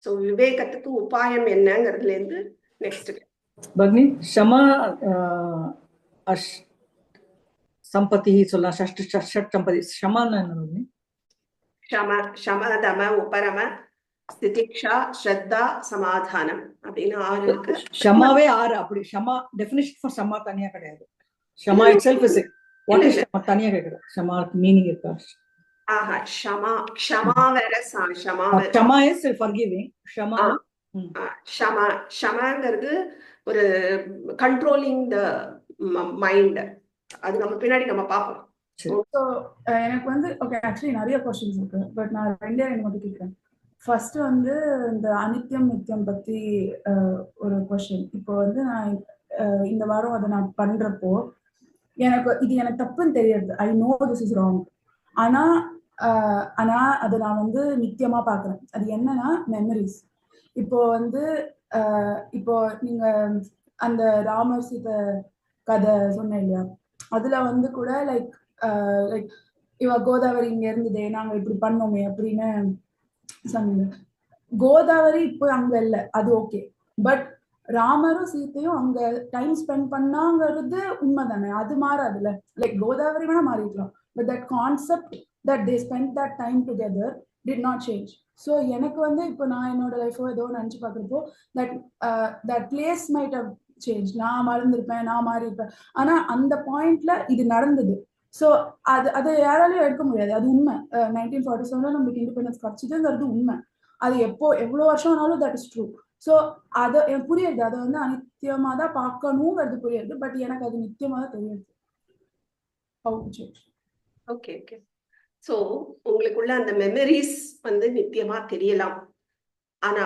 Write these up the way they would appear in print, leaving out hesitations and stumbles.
So விவேகத்துக்கு உபாயம் என்னங்கிறதுல இருந்து next பக்னி ஷமா somebody சொல்லலாம். ஷட் சம்பதி ஷமான்னு என்ன பக்னி? ஷம தம உபரம ஸ்திதிக்ஷா ஸ்ரத்தா சமாதானம் அப்படின்னு 6 இருக்கு. ஷமாவே 6. அப்படி ஷமா டெஃபினிஷன் ஃபார் ஷமா தனியா கிடையாது. ஷமா இட்செல்ஃப் இஸ் வாட் இஸ் ஷமா தனியா கேக்குறேன். ஷமாக்கு மீனிங் இருக்கா? ஆஹா ஷமா ஷமா வேற ஷமா இஸ் ஃபர்கிவிங். ஷமா ஷமாங்கிறது ஒரு கண்ட்ரோலிங் த மைண்ட். அது நம்ம பின்னாடி நம்ம பார்ப்போம். எனக்கு வந்து ஓகே ஆக்சுவலி நிறைய क्वेश्चंस இருக்கு. பட் நான் ரெண்டே மட்டும் கேட்கிறேன். ஃபர்ஸ்ட் வந்து இந்த அனித்யம் நித்தியம் பத்தி ஒரு क्वेश्चन. இப்போ வந்து நான் இந்த வாரம் அதை நான் பண்றப்போ எனக்கு தப்புன்னு தெரியாது. I know this is wrong. ஆனா அதை நான் வந்து நித்தியமா பாக்குறேன். அது என்னன்னா மெமரிஸ். இப்போ வந்து இப்போ நீங்க அந்த ராமர் சீதை கதை சொன்னேன் இல்லையா, அதுல வந்து கூட லைக் இவ கோதாவரி இங்க இருந்ததே, நாங்க இப்படி பண்ணோமே அப்படின்னு சொன்னீங்க. கோதாவரி இப்போ அங்க இல்ல, அது ஓகே. பட் ராமரும் சீத்தையும் அங்க டைம் ஸ்பெண்ட் பண்ணாங்கிறது உண்மைதானே, அது மாறாதுல்ல. லைக் கோதாவரி வேணா மாறிக்கலாம், but that concept that they spent that time together did not change. So எனக்கு வந்து இப்போ நான் என்னோட லைஃபோ ஏதோ நினைச்சு பார்க்குறப்போ that place might have changed. நான் மறந்துருப்பேன், நான் மாறி இருப்பேன். ஆனா அந்த பாயிண்ட்ல இது நடந்தது. ஸோ அதை யாராலையும் எடுக்க முடியாது, அது உண்மை. 1947 நம்மளுக்கு இண்டிபெண்டன்ஸ் கிடைச்சதுங்கிறது உண்மை. அது எவ்வளோ வருஷம் ஆனாலும் தட் இஸ் ட்ரூ. ஸோ அதை எனக்கு புரியுது, அதை வந்து அனித்தியமா தான் பார்க்கணுங்கிறது புரியுது. பட் எனக்கு அது நித்தியமா தான் தெரியுது. Okay okay. ஸோ உங்களுக்குள்ள அந்த மெமரிஸ் வந்து நித்தியமா தெரியலாம். ஆனா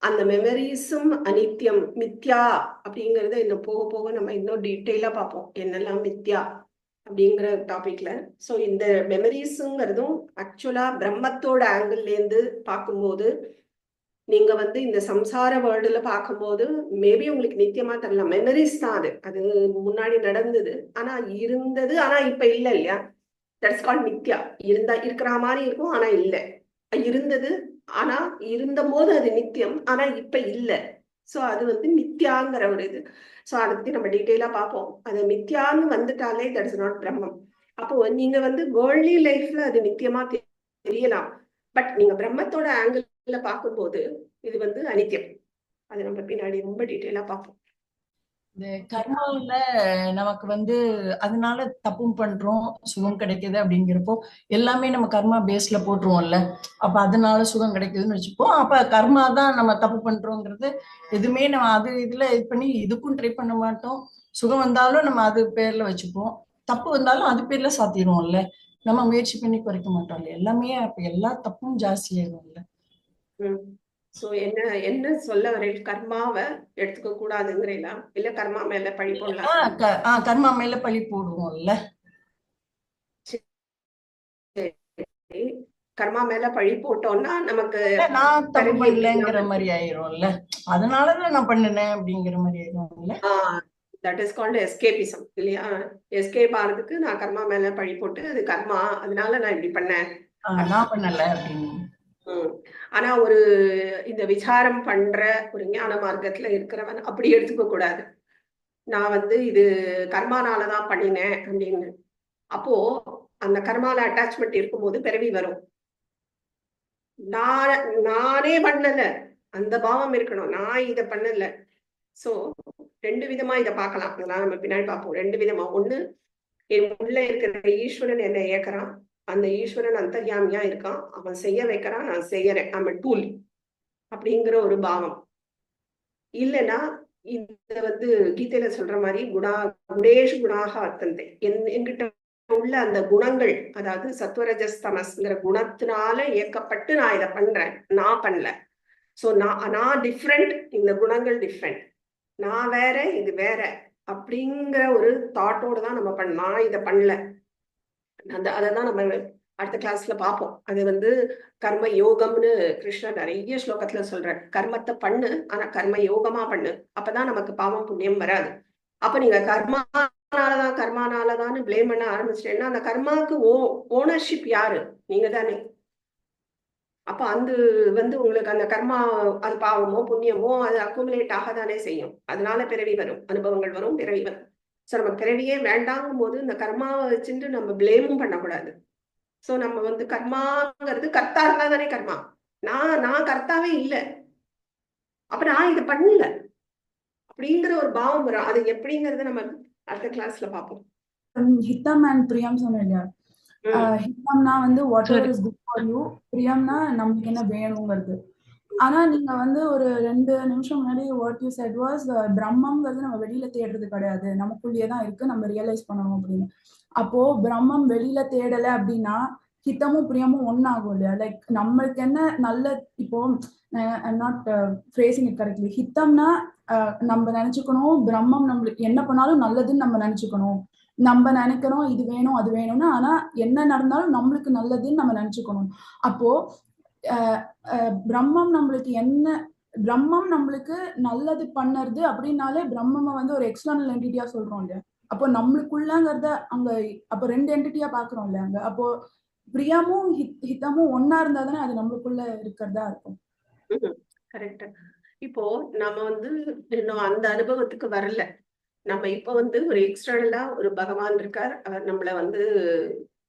அந்த மெமரிஸும் அனித்தியம் மித்யா அப்படிங்கறத இன்னும் போக போக நம்ம இன்னும் டீட்டெயிலா பார்ப்போம், என்னெல்லாம் மித்யா அப்படிங்கிற டாபிக்ல. ஸோ இந்த மெமரிஸுங்கிறதும் ஆக்சுவலா பிரம்மத்தோட ஆங்கிள் இருந்து பார்க்கும்போது, நீங்க வந்து இந்த சம்சார வேர்ல்டுல பார்க்கும்போது மேபி உங்களுக்கு நித்தியமா தெரியலாம். மெமரிஸ் தான் அது முன்னாடி நடந்தது, ஆனா இருந்தது, ஆனா இப்ப இல்லை இல்லையா. தட்ஸ் கால்ட் மித்யா. இருக்கிற மாதிரி இருக்கும், ஆனா இல்ல. இருந்தது, ஆனா இருந்த போது அது நித்தியம், ஆனா இப்ப இல்ல. சோ அது வந்து மித்யாங்கிற ஒரு இது. சோ அதை பத்தி நம்ம டீட்டெயிலா பார்ப்போம். அது மித்யான்னு வந்துட்டாலே தட் இஸ் நாட் பிரம்மம். அப்போ நீங்க வந்து வேர்ல்ட்லி லைஃப்ல அது நித்தியமா தெரியலாம். பட் நீங்க பிரம்மத்தோட ஆங்கிள் பார்க்கும்போது இது வந்து அனித்தியம். அது நம்ம பின்னாடி ரொம்ப டீட்டெயிலா பார்ப்போம். இந்த கர்மாவில நமக்கு வந்து அதனால தப்பும் பண்றோம், சுகம் கிடைக்குது அப்படிங்கிறப்போ எல்லாமே நம்ம கர்மா பேஸ்ல போட்டுருவோம்ல. அப்ப அதனால சுகம் கிடைக்குதுன்னு வச்சுப்போம். அப்ப கர்மா தான் நம்ம தப்பு பண்றோங்கிறது எதுவுமே நம்ம அது இதுல இது பண்ணி இதுக்கும் ட்ரை பண்ண மாட்டோம். சுகம் வந்தாலும் நம்ம அது பேர்ல வச்சுப்போம், தப்பு வந்தாலும் அது பேர்ல சாத்திடுவோம்ல. நம்ம முயற்சி பண்ணி குறைக்க மாட்டோம் இல்ல. எல்லாமே அப்ப எல்லா தப்பும் ஜாஸ்தி ஆயிடும்ல. சோ என்ன சொல்ல வர, கர்மாவை எடுத்துக்க கூடாதுங்கிறீங்களா, இல்ல கர்மா மேல பழி போடலாம்? கர்மா மேல பழி போடுவோம்ல. கர்மா மேல பழி போட்டோம்னா நமக்கு நான் தப்பு பண்ணலங்கிற மாதிரி ஆயிரும்ல. அதனாலதான் நான் பண்ணினேன் அப்படிங்கிற மாதிரி ஆயிரும்ல. தட் இஸ் கால்ட் எஸ்கேபிசம் இல்லையா. எஸ்கேப் ஆறதுக்கு நான் கர்மா மேல பழி போட்டு அது கர்மா, அதனால நான் இப்படி பண்ணேன், நான் பண்ணல அப்படின்னு. ஆனா ஒரு இந்த விசாரம் பண்ற ஒரு ஞான மார்க்கத்துல இருக்கிறவன் அப்படி எடுத்துக்க கூடாது. நான் வந்து இது கர்மானாலதான் பண்ணினேன் அப்படின்னு. அப்போ அந்த கர்மால அட்டாச்மெண்ட் இருக்கும்போது பிறவி வரும். நானே பண்ணல, அந்த பாவம் இருக்கணும், நான் இதை பண்ணல. சோ 2 விதமா இதை பார்க்கலாம். அதெல்லாம் நம்ம பின்னாடி பார்ப்போம். 2 விதமா. ஒண்ணு, என் உள்ள இருக்கிற ஈஸ்வரன் என்னை இயக்குறான், அந்த ஈஸ்வரன் அந்தர்யாமியா இருக்கான், அவன் செய்ய வைக்கிறான், நான் செய்யறேன், நம்ம டூல் அப்படிங்கிற ஒரு பாவம். இல்லைன்னா இந்த வந்து கீதையில சொல்ற மாதிரி குணேஷு குணாக அர்த்தந்தை, என்கிட்ட உள்ள அந்த குணங்கள், அதாவது சத்வரஜஸ் தமஸ்ங்கிற குணத்தினால இயக்கப்பட்டு நான் இதை பண்றேன், நான் பண்ணல. சோ நான் டிஃப்ரெண்ட், இந்த குணங்கள் டிஃப்ரெண்ட், நான் வேற இது வேற அப்படிங்கிற ஒரு தாட்டோட தான் நம்ம நான் இதை பண்ணல. அதைதான் நம்ம அடுத்த கிளாஸ்ல பார்ப்போம். அது வந்து கர்ம யோகம்னு கிருஷ்ணர் நிறைய ஸ்லோகத்துல சொல்ற. கர்மத்தை பண்ணு, ஆனா கர்ம யோகமா பண்ணு, அப்பதான் நமக்கு பாவம் புண்ணியம் வராது. அப்ப நீங்க கர்மானாலதான் பிளேம் பண்ண ஆரம்பிச்சிட்டேன்னா அந்த கர்மாவுக்கு ஓனர்ஷிப் யாரு? நீங்க தானே. அப்ப அந்த உங்களுக்கு அந்த கர்மா, அது பாவமோ புண்ணியமோ அது அக்குமுலேட் ஆகதானே செய்யும். அதனால பிறவி வரும், அனுபவங்கள் வரும், பிறவி வரும். சோ நம்ம பிறவியே வேண்டாங்கும் போது இந்த கர்மாவை வச்சுட்டு நம்ம பிளேமும் பண்ணக்கூடாது. சோ நம்ம கர்மாங்கிறது கர்த்தா இருந்தா தானே கர்மா. நான் கர்த்தாவே இல்லை, அப்ப நான் இதை பண்ணல அப்படிங்கிற ஒரு பாவம் வரும். அது எப்படிங்கறத நம்ம அடுத்த கிளாஸ்ல பார்ப்போம். ஹித்தம் அண்ட் பிரியம் சொன்னேன் இல்லையா? ஹித்தம்னா whatever is good for you, பிரியம்னா நமக்கு என்ன வேணுங்கிறது. ஆனா நீங்க ஒரு 2 நிமிஷம் முன்னாடி வாட் யூ செட் வாஸ் பிரம்மங்கிறது நம்ம வெளியில தேடுறது கிடையாது, நமக்குள்ளேயே தான் இருக்கு, நம்ம ரியலைஸ் பண்ணணும் அப்படின்னு. அப்போ பிரம்மம் வெளியில தேடல அப்படின்னா ஹித்தமும் பிரியமும் ஒன்னாகும் இல்லையா? லைக் நம்மளுக்கு என்ன நல்ல, இப்போ I'm not phrasing it correctly. ஹித்தம்னா நம்ம நினைச்சுக்கணும் பிரம்மம் நம்மளுக்கு என்ன பண்ணாலும் நல்லதுன்னு நம்ம நினைச்சுக்கணும். நம்ம நினைக்கிறோம் இது வேணும் அது வேணும்னு, ஆனா என்ன நடந்தாலும் நம்மளுக்கு நல்லதுன்னு நம்ம நினைச்சுக்கணும். அப்போ பிரம்மம் நம்மளுக்கு நல்லது பண்ணுறது அப்படின்னாலே பிரம்மமை ஒரு எக்ஸ்டர்னல் என்டிட்டியா சொல்றோம் இல்லையா? அப்போ நம்மளுக்குள்ளங்கிறத அங்க அப்போ 2 என்டிட்டியா பாக்குறோம் இல்லையா அங்க. அப்போ பிரியமும் ஹிதமும் ஒன்னா இருந்தா தானே அது நம்மளுக்குள்ள இருக்கிறதா இருக்கும். கரெக்ட். இப்போ நம்ம இன்னும் அந்த அனுபவத்துக்கு வரல. நம்ம இப்ப ஒரு எக்ஸ்டர்னலா ஒரு பகவான் இருக்கார், அவர் நம்மள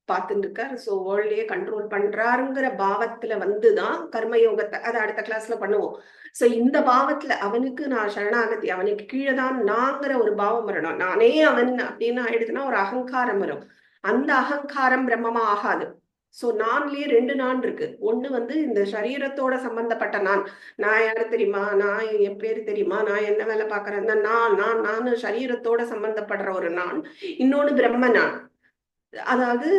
பார்த்துட்டு இருக்கார், சோ வேர்ல்டையே கண்ட்ரோல் பண்றாருங்கிற பாவத்துல தான் கர்மயோகத்தை அதை அடுத்த கிளாஸ்ல பண்ணுவோம். சோ இந்த பாவத்துல அவனுக்கு நான் சரணாகதி, அவனுக்கு கீழே தான் நாங்கிற ஒரு பாவம் வரணும். நானே அவன் அப்படின்னு ஆயிடுதுன்னா ஒரு அகங்காரம் வரும். அந்த அகங்காரம் பிரம்மமா ஆகாது. சோ நான்லயே 2 நான் இருக்கு. ஒண்ணு இந்த சரீரத்தோட சம்பந்தப்பட்ட நான் யாரு தெரியுமா, நான் என் பேரு தெரியுமா, நான் என்ன வேலை பாக்குறேன், நான் சரீரத்தோட சம்பந்தப்படுற ஒரு நான். இன்னொன்னு பிரம்ம நான், அதாவது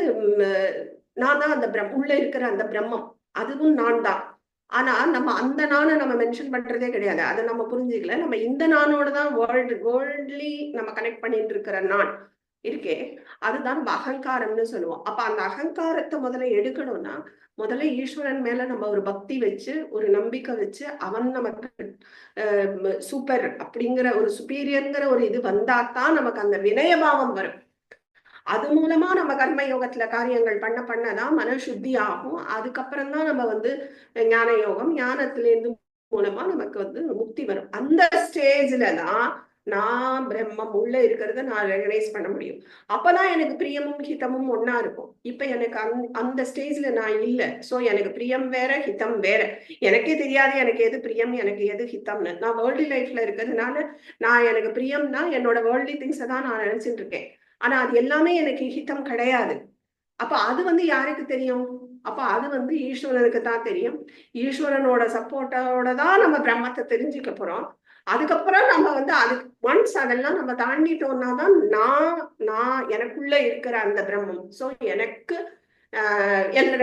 நான் தான் அந்த உள்ள இருக்கிற அந்த பிரம்மம், அதுவும் நான் தான். ஆனா நம்ம அந்த நானை நம்ம மென்ஷன் பண்றதே கிடையாது, அதை நம்ம புரிஞ்சுக்கல. நம்ம இந்த நானோட தான் வேர்ல்ட்லி நம்ம கனெக்ட் பண்ணிட்டு இருக்கிற நான் இருக்கே, அதுதான் நம்ம அகங்காரம்னு சொல்லுவோம். அப்ப அந்த அகங்காரத்தை முதல்ல எடுக்கணும்னா முதல்ல ஈஸ்வரன் மேல நம்ம ஒரு பக்தி வச்சு ஒரு நம்பிக்கை வச்சு அவன் நமக்கு சூப்பர் அப்படிங்கிற ஒரு சுப்பீரியர்ங்கிற ஒரு இது வந்தாதான் நமக்கு அந்த வினயபாவம் வரும். அது மூலமா நம்ம கர்ம யோகத்துல காரியங்கள் பண்ணதான் மன சுத்தி ஆகும். அதுக்கப்புறம் தான் நம்ம ஞான யோகம், ஞானத்திலேருந்து மூலமா நமக்கு முக்தி வரும். அந்த ஸ்டேஜ்ல தான் நான் பிரம்மம் உள்ள இருக்கிறத நான் ரெகனைஸ் பண்ண முடியும். அப்பதான் எனக்கு பிரியமும் ஹிதமும் ஒன்னா இருக்கும். இப்ப எனக்கு அந்த ஸ்டேஜ்ல நான் இல்லை. சோ எனக்கு பிரியம் வேற ஹிதம் வேற. எனக்கே தெரியாது எனக்கு எது பிரியம் எனக்கு எது ஹிதம்னு. நான் வேர்ல்டு லைஃப்ல இருக்கிறதுனால நான் எனக்கு பிரியம்னா என்னோட வேர்ல்ட்லி திங்ஸை தான் நான் நினைச்சிட்டு இருக்கேன். ஆனா அது எல்லாமே எனக்கு ஹிதம் கிடையாது. அப்ப அது யாருக்கு தெரியும்? அப்ப அது ஈஸ்வரனுக்கு தான் தெரியும். ஈஸ்வரனோட சப்போர்ட்டோட தான் நம்ம பிரம்மத்தை தெரிஞ்சுக்க போறோம். அதுக்கப்புறம் நம்ம அது ஒன்ஸ் அதெல்லாம் நம்ம தாண்டிட்டோம்னா தான் நான் எனக்குள்ள இருக்கிற அந்த பிரம்மம். சோ எனக்கு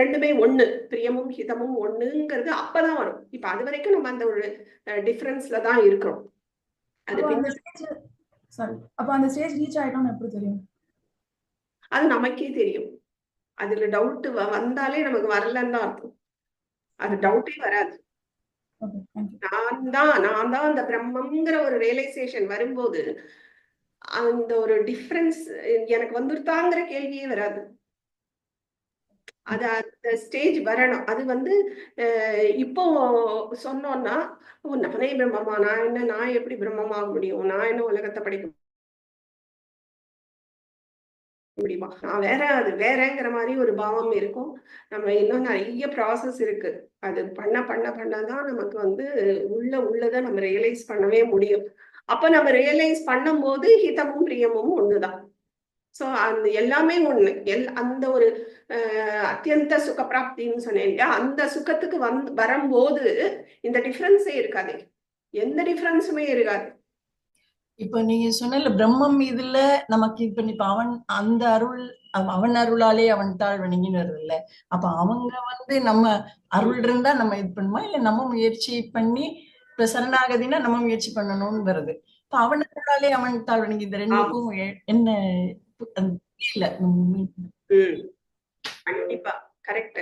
ரெண்டுமே ஒண்ணு, பிரியமும் ஹிதமும் ஒண்ணுங்கிறது அப்பதான் வரும். இப்ப அது வரைக்கும் நம்ம அந்த ஒரு டிஃபரன்ஸ்ல தான் இருக்கிறோம். அப்ப அந்த ஸ்டேஜ் ரீச் ஆயிட்டோம்னு எப்படி தெரியும்? அது நமக்கே தெரியும். அதுல டவுட் வந்தாலே நமக்கு வரலன்னு தான் அர்த்தம். அது டவுட்டே வராது. நான் தான் அந்த பிரம்மங்கிற ஒரு ரியலைசேஷன் வரும்போது அந்த ஒரு டிஃபரன்ஸ் எனக்கு வந்துருத்தாங்கிற கேள்வியே வராது. அது அந்த ஸ்டேஜ் வரணும். அது இப்போ சொன்னோம்னா நானே பிரம்மமா, நான் எப்படி பிரம்மமாக முடியும், நான் என்ன உலகத்தை படிக்க முடியுமா, நான் வேற அது வேறங்கிற மாதிரி ஒரு பாவம் இருக்கும். நம்ம இன்னும் நிறைய ப்ராசஸ் இருக்கு. அது பண்ணதான் நமக்கு உள்ளதை நம்ம ரியலைஸ் பண்ணவே முடியும். அப்ப நம்ம ரியலைஸ் பண்ணும் போது ஹிதமும் பிரியமும் ஒண்ணுதான். சோ அந்த எல்லாமே ஒண்ணு. அந்த ஒரு அத்தியந்த சுக பிராப்தின்னு சொன்னேன் இல்லையா, அந்த சுகத்துக்கு வரும்போது இந்த டிஃபரன்ஸே இருக்காது, எந்த டிஃபரன்ஸுமே இருக்காது. இப்ப நீங்க சொன்ன பிரம்மம் இதுல நமக்கு இப்ப அவன் அந்த அருள், அவன் அருளாலே அவன் தாழ் வணங்கின்னு வருது இல்ல. அப்ப அவங்க நம்ம அருள் இருந்தா நம்ம இது பண்ணுமா, இல்ல நம்ம முயற்சி பண்ணி இப்ப சரணாகதினா நம்ம முயற்சி பண்ணணும்னு வருது. இப்ப அவன் அருளாலே அவன் தாழ் வணங்கி இந்த ரெண்டுக்கும் என்ன இல்ல. கண்டிப்பா கரெக்ட்.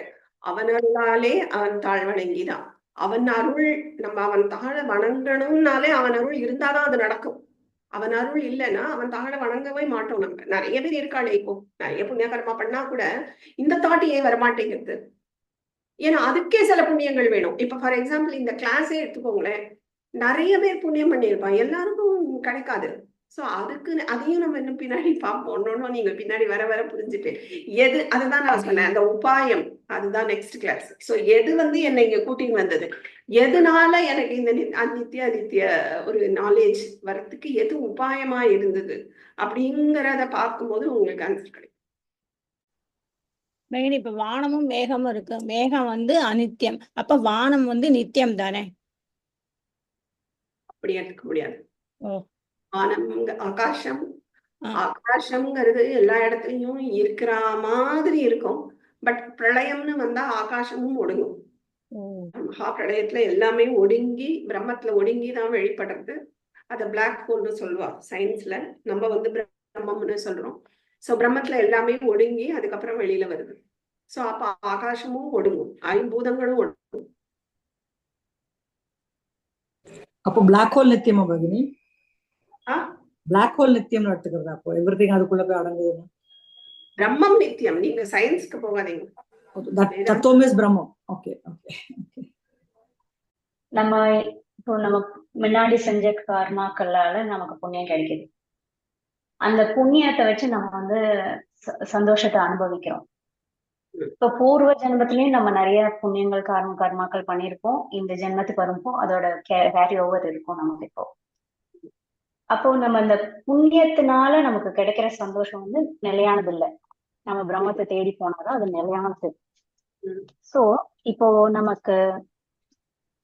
அவன் அருளாலே அவன் தாழ் வணங்கிதான். அவன் அருள் நம்ம அவன் தாழ வணங்கணும்னாலே அவன் அருள் இருந்தாதான் அது நடக்கும். அவன் அருள் இல்லைன்னா அவன் தாழ வணங்கவே மாட்டோம். நம்ம நிறைய பேர் இருக்காளே, இப்போ நிறைய புண்ணிய கர்மா பண்ணா கூட இந்த தாட் ஏன் வரமாட்டேங்கிறது? ஏன்னா அதுக்கே சில புண்ணியங்கள் வேணும். இப்ப ஃபார் எக்ஸாம்பிள் இந்த கிளாஸே எடுத்துக்கோங்களேன், நிறைய பேர் புண்ணியம் பண்ணியிருப்பான், எல்லாருக்கும் கிடைக்காது. சோ அதுக்கு அதையும் நம்ம இன்னும் பின்னாடி பார்ப்போம். ஒன்னொன்னும் நீங்க பின்னாடி வர வர புரிஞ்சுட்டு அதுதான் நான் சொன்னேன், அந்த உபாயம் அதுதான் நெக்ஸ்ட் கிளாஸ். சோ எது என்னை இங்க கூட்டின்னு வந்தது, எதனால எனக்கு இந்த நித்திய ஒரு நாலேஜ் வர்றதுக்கு எது உபாயமா இருந்தது அப்படிங்கிறத பார்க்கும்போது உங்களுக்கு ஆன்சர் கிடைக்கும். மேகனி, இப்ப வானமும் மேகமும் இருக்கு. மேகம் அனித்தியம், அப்ப வானம் நித்தியம் தானே? அப்படி எடுத்துக்க முடியாது. ஓ. வானம் ஆகாசம், ஆகாசம்ங்கிறது எல்லா இடத்துலயும் இருக்கிற மாதிரி இருக்கும். பட் பிரளயம்னு வந்தா ஆகாசமும் ஒடுங்கும். மகா பிரளயத்துல எல்லாமே ஒடுங்கி பிரம்மத்துல ஒடுங்கிதான் வெளிப்படுறது. அத பிளாக் ஹோல்னு சொல்லுவா சயின்ஸ்ல. நம்ம பிரம்மம்னு சொல்றோம். சோ பிரம்மத்துல எல்லாமே ஒடுங்கி அதுக்கப்புறம் வெளியில வருது. சோ அப்ப ஆகாசமும் ஒடுங்கும், ஐம்பூதங்களும் ஒடுங்கும். அப்போ பிளாக் ஹோல் நித்தியமா பகினி? பிளாக் ஹோல் நித்தியம் எடுத்துக்கிறதா? அப்போ எவ்ரிதிங் அதுக்குள்ள போய் அடங்குது. பிரம்மம் நித்தியம். நீங்க சயின்ஸ்க்கு போகாதீங்க. தத்துவம் இஸ் பிரம்மம். Okay okay. நம்ம இப்போ நம்ம முன்னாடி செஞ்ச கர்மாக்களால நமக்கு புண்ணியம் கிடைக்குது. அந்த புண்ணியத்தை வச்சு நம்ம சந்தோஷத்தை அனுபவிக்கிறோம். இப்ப பூர்வ ஜென்மத்திலயும் நம்ம நிறைய புண்ணியங்கள் கர்மாக்கள் பண்ணியிருப்போம். இந்த ஜென்மத்துக்கு வரும்போ அதோட கேரி ஓவர் இருக்கும் நமக்கு. அப்போ நம்ம அந்த புண்ணியத்தினால நமக்கு கிடைக்கிற சந்தோஷம் நிலையானது இல்லை. நம்ம பிரம்மத்தை தேடி போனாதான் அது நிலையானது. சோ இப்போ நமக்கு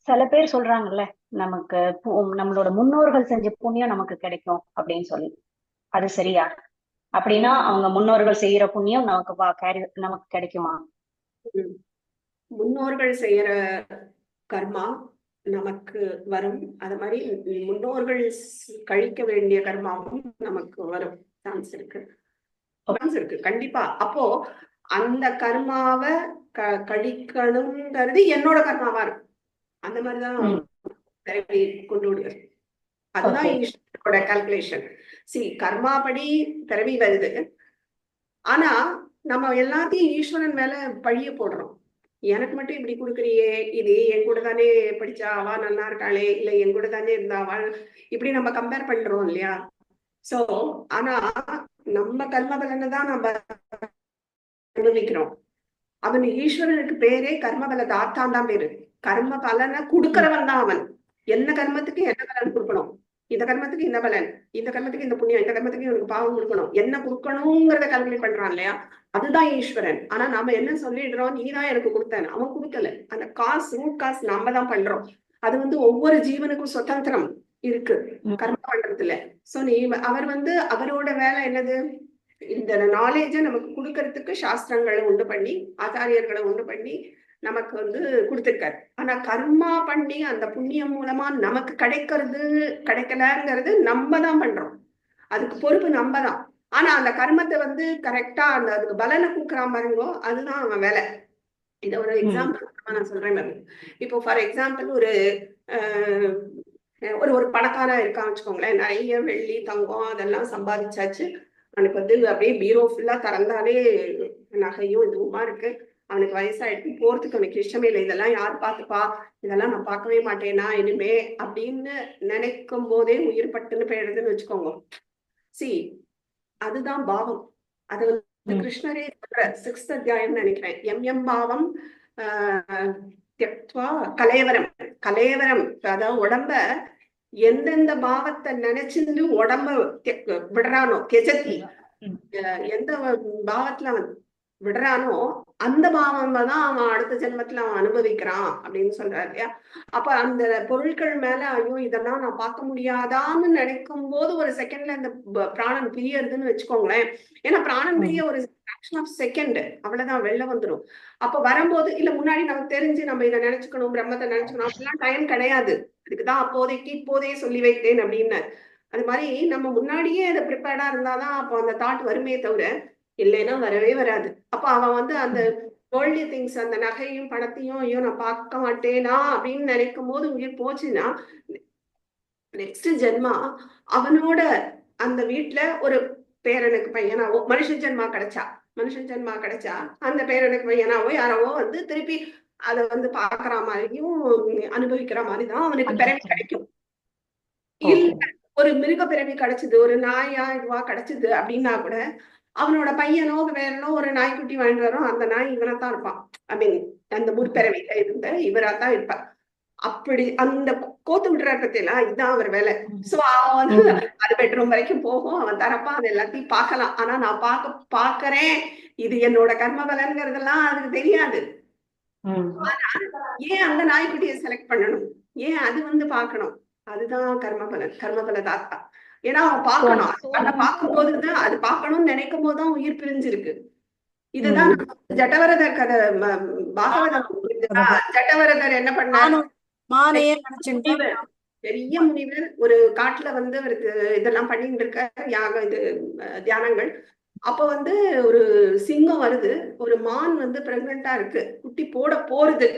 சில பேர் சொல்றாங்கல்ல, நமக்கு நம்மளோட முன்னோர்கள் செஞ்ச புண்ணியம் நமக்கு கிடைக்கும் அப்படின்னு சொல்லி. அது சரியா? அப்படின்னா அவங்க முன்னோர்கள் செய்யற புண்ணியம் நமக்கு கிடைக்குமா? முன்னோர்கள் செய்யற கர்மா நமக்கு வரும். அது மாதிரி முன்னோர்கள் கழிக்க வேண்டிய கர்மாவும் நமக்கு வரும். சான்ஸ் இருக்கு கண்டிப்பா. அப்போ அந்த கர்மாவை கழிக்கணுங்கிறது என்னோட கர்மாவா இருக்கும். அந்த மாதிரிதான் கொண்டு விடுவது. அதுதான் ஈஸ்வரோட கால்குலேஷன். கர்மா படி பிறவி வருது. ஆனா நம்ம எல்லாத்தையும் ஈஸ்வரன் மேல பழிய போடுறோம். எனக்கு மட்டும் இப்படி கொடுக்குறியே, இது என் கூட தானே படிச்சா, அவா நல்லா இருக்காளே, இல்ல என் கூட தானே இருந்தா அவா, இப்படி நம்ம கம்பேர் பண்றோம் இல்லையா? சோ ஆனா நம்ம கர்ம பலனை தான் நம்ம அனுபவிக்கிறோம். அவன் ஈஸ்வரனுக்கு பேரே கர்மபல தாத்தான் தான் பேரு. கர்ம பலனை கொடுக்கறவன் தான் அவன். என்ன கர்மத்துக்கு என்ன பலன் கொடுக்கணும், இந்த கர்மத்துக்கு இந்த பலன், இந்த கர்மத்துக்கு இந்த புண்ணியம், இந்த கர்மத்துக்கு இவனுக்கு பாவம் கொடுக்கணும், என்ன கொடுக்கணுங்கிறத கால்குலேட் பண்றான் இல்லையா? அதுதான் ஈஸ்வரன். ஆனா நாம என்ன சொல்லிடுறோம், நீதான் எனக்கு கொடுத்தேன். அவன் கொடுக்கல. அந்த ரூட் காசு நாம தான் பண்றோம். அது ஒவ்வொரு ஜீவனுக்கும் சுதந்திரம் இருக்கு கர்ம பண்றதுல. சோ அவர் அவரோட வேலை என்னது, இந்த நாலேஜை நமக்கு கொடுக்கறதுக்கு சாஸ்திரங்களை உண்டு பண்ணி, ஆச்சாரியர்களை உண்டு பண்ணி நமக்கு கொடுத்துருக்காரு. ஆனா கர்மா பண்ணி அந்த புண்ணியம் மூலமா நமக்கு கிடைக்கலங்கிறது நம்ம தான் பண்றோம். அதுக்கு பொறுப்பு நம்ம தான். ஆனா அந்த கர்மத்தை கரெக்டா அதுக்கு பலனை கொடுக்குறான் பாருங்கோ, அதுதான் அவன் வேலை. இத ஒரு எக்ஸாம்பிள் நான் சொல்றேன். இப்போ ஃபார் எக்ஸாம்பிள் ஒரு பணக்காரா இருக்கான்னு வச்சுக்கோங்களேன். நிறைய வெள்ளி தங்கம் அதெல்லாம் சம்பாதிச்சாச்சு. அவனுக்கு அப்படியே பீரோ ஃபுல்லா திறந்தாலே நகையும் இதுவுமா இருக்கு. அவனுக்கு வயசாயிட்டு போறதுக்கு அவனுக்கு இஷ்டமே இல்லை. இதெல்லாம் யார் பார்த்துப்பா, இதெல்லாம் நான் பார்க்கவே மாட்டேனா இனிமே அப்படின்னு நினைக்கும் போதே உயிர் பட்டுன்னு போயிடுதுன்னு வச்சுக்கோங்க. அதுதான் பாவம். அது கிருஷ்ணரே சொல்ற 6th அத்தியாயம் நினைக்கிறேன். எம் பாவம் கலேவரம். அதாவது உடம்ப எந்தெந்த பாவத்தை நினைச்சிருந்து உடம்ப விடுறானோ, கெஜத்தி, எந்த பாவத்துல அவன் விடுறானோ அந்த பாவம் தான் அவன் அடுத்த ஜென்மத்துல அவன் அனுபவிக்கிறான் அப்படின்னு சொல்றாரு இல்லையா? அப்ப அந்த பொருட்கள் மேல ஐயோ இதெல்லாம் நான் பார்க்க முடியாதான்னு நினைக்கும் போது ஒரு செகண்ட்ல அந்த பிராணன் பிரியறதுன்னு வச்சுக்கோங்களேன். ஏன்னா பிராணன் பிரிய ஒரு ஃபிராக்ஷன் ஆஃப் செகண்ட் அவ்வளவுதான் வெளில வந்துடும். அப்ப வரும்போது இல்ல முன்னாடி நமக்கு தெரிஞ்சு நம்ம இதை நினைச்சுக்கணும், பிரம்மத்தை நினைச்சுக்கணும், அப்படிலாம் டைம் கிடையாது. அதுக்குதான் இப்போதே சொல்லி வைத்தேன் அப்படின்னு. அது மாதிரி நம்ம முன்னாடியே அதை ப்ரிப்பேர்டா இருந்தாதான் அப்போ அந்த தாட் வருமே தவிர இல்லைன்னா வரவே வராது. அப்ப அவன் அந்த வேர்ல்ட்லி திங்ஸ், அந்த நகையும் பணத்தையும் ஐயோ நான் பார்க்க மாட்டேனா அப்படின்னு நினைக்கும் போது உயிர் போச்சுன்னா நெக்ஸ்ட் ஜென்மா அவனோட அந்த வீட்டுல ஒரு பேரனுக்கு பையனாவோ, மனுஷன் ஜென்மா கிடைச்சா அந்த பேரனுக்கு பையனாவோ யாராவோ திருப்பி அதை வந்து பாக்குற மாதிரியும் அனுபவிக்கிற மாதிரி தான் அவனுக்கு பிறவி கிடைக்கும். இல்ல ஒரு மிருக பிறவி கிடைச்சது, ஒரு நாயா இதுவா கிடைச்சது அப்படின்னா கூட அவனோட பையனோ வேறனோ ஒரு நாய்க்குட்டி வாங்கிட்டு வரும், அந்த நாய் இவனைத்தான் இருப்பான். ஐ மீன் அந்த முற்பிறவியில இருந்த இவராத்தான் இருப்பார். அப்படி அந்த கோத்து விடுற பத்தியெல்லாம் இதுதான் அவர் வேலை. சோ அவன் வந்து அது பெட்ரூம் வரைக்கும் போகும், அவன் தரப்பான், அது எல்லாத்தையும் பார்க்கலாம். ஆனா நான் பாக்குறேன் இது என்னோட கர்ம பலன்கிறதெல்லாம் அதுக்கு தெரியாது. ஏன் அந்த நாய்க்குட்டியை செலக்ட் பண்ணணும், ஏன் அது வந்து பார்க்கணும்? அதுதான் கர்மபல தாத்தா. ஏன்னா அவன் பார்க்கணும், அதை பார்க்கும் போதுதான், அது பார்க்கணும்னு நினைக்கும் போதுதான் உயிர் பிரிஞ்சிருக்கு. இதுதான் ஜட்டவரதர் கதை, பாகவதம். ஜட்டவரதர் என்ன பண்ணாரு, பெரிய முனிவர் ஒரு காட்டுல வந்து அவருக்கு இதெல்லாம் பண்ணிட்டு இருக்காரு, யாகம் இது தியானங்கள். அப்ப வந்து ஒரு சிங்கம் வருது, ஒரு மான் வந்து பிரெக்னண்டா இருக்கு, குட்டி போட போறது.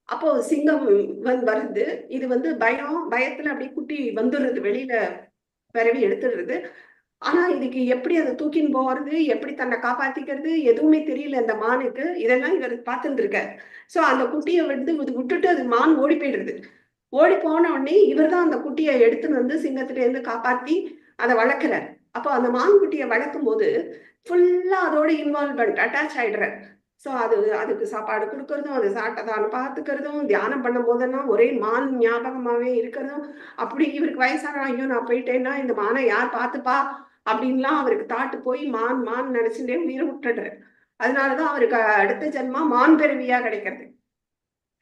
அப்போ சிங்கம் வருது, இது வந்து பயத்துல அப்படியே குட்டி வந்துடுறது, வெளியில பிறவி எடுத்துடுறது. ஆனா இதுக்கு எப்படி அதை தூக்கின்னு போறது, எப்படி தன்னை காப்பாத்திக்கிறது எதுவுமே தெரியல அந்த மானுக்கு. இதெல்லாம் இவர் பார்த்துட்டு இருக்காரு. சோ அந்த குட்டியை வந்து விட்டுட்டு அது மான் ஓடி போயிடுறது. ஓடி போன உடனே இவர் தான் அந்த குட்டியை எடுத்துன்னு வந்து சிங்கத்துல இருந்து காப்பாத்தி அதை வளர்க்கிறார். அப்போ அந்த மான் குட்டியை வளர்க்கும் போது ஃபுல்லா அதோட இன்வால்வ்மெண்ட், அட்டாச் ஆயிடுறாரு. சோ அதுக்கு சாப்பாடு கொடுக்கறதும், அது சாப்பிட்டதான்னு பார்த்துக்கிறதும், தியானம் பண்ணும் போதெல்லாம் ஒரே மான் ஞாபகமாவே இருக்கிறதும். அப்படி இவருக்கு வயசான, ஐயோ நான் போயிட்டேன்னா இந்த மானை யார் பார்த்துப்பா அப்படின்லாம் அவருக்கு தாட்டு போய் மான் நினைச்சுட்டே உயிரை விட்டுடுறாரு. அதனாலதான் அவருக்கு அடுத்த ஜென்மா மான் பிறவியா கிடைக்கிறது.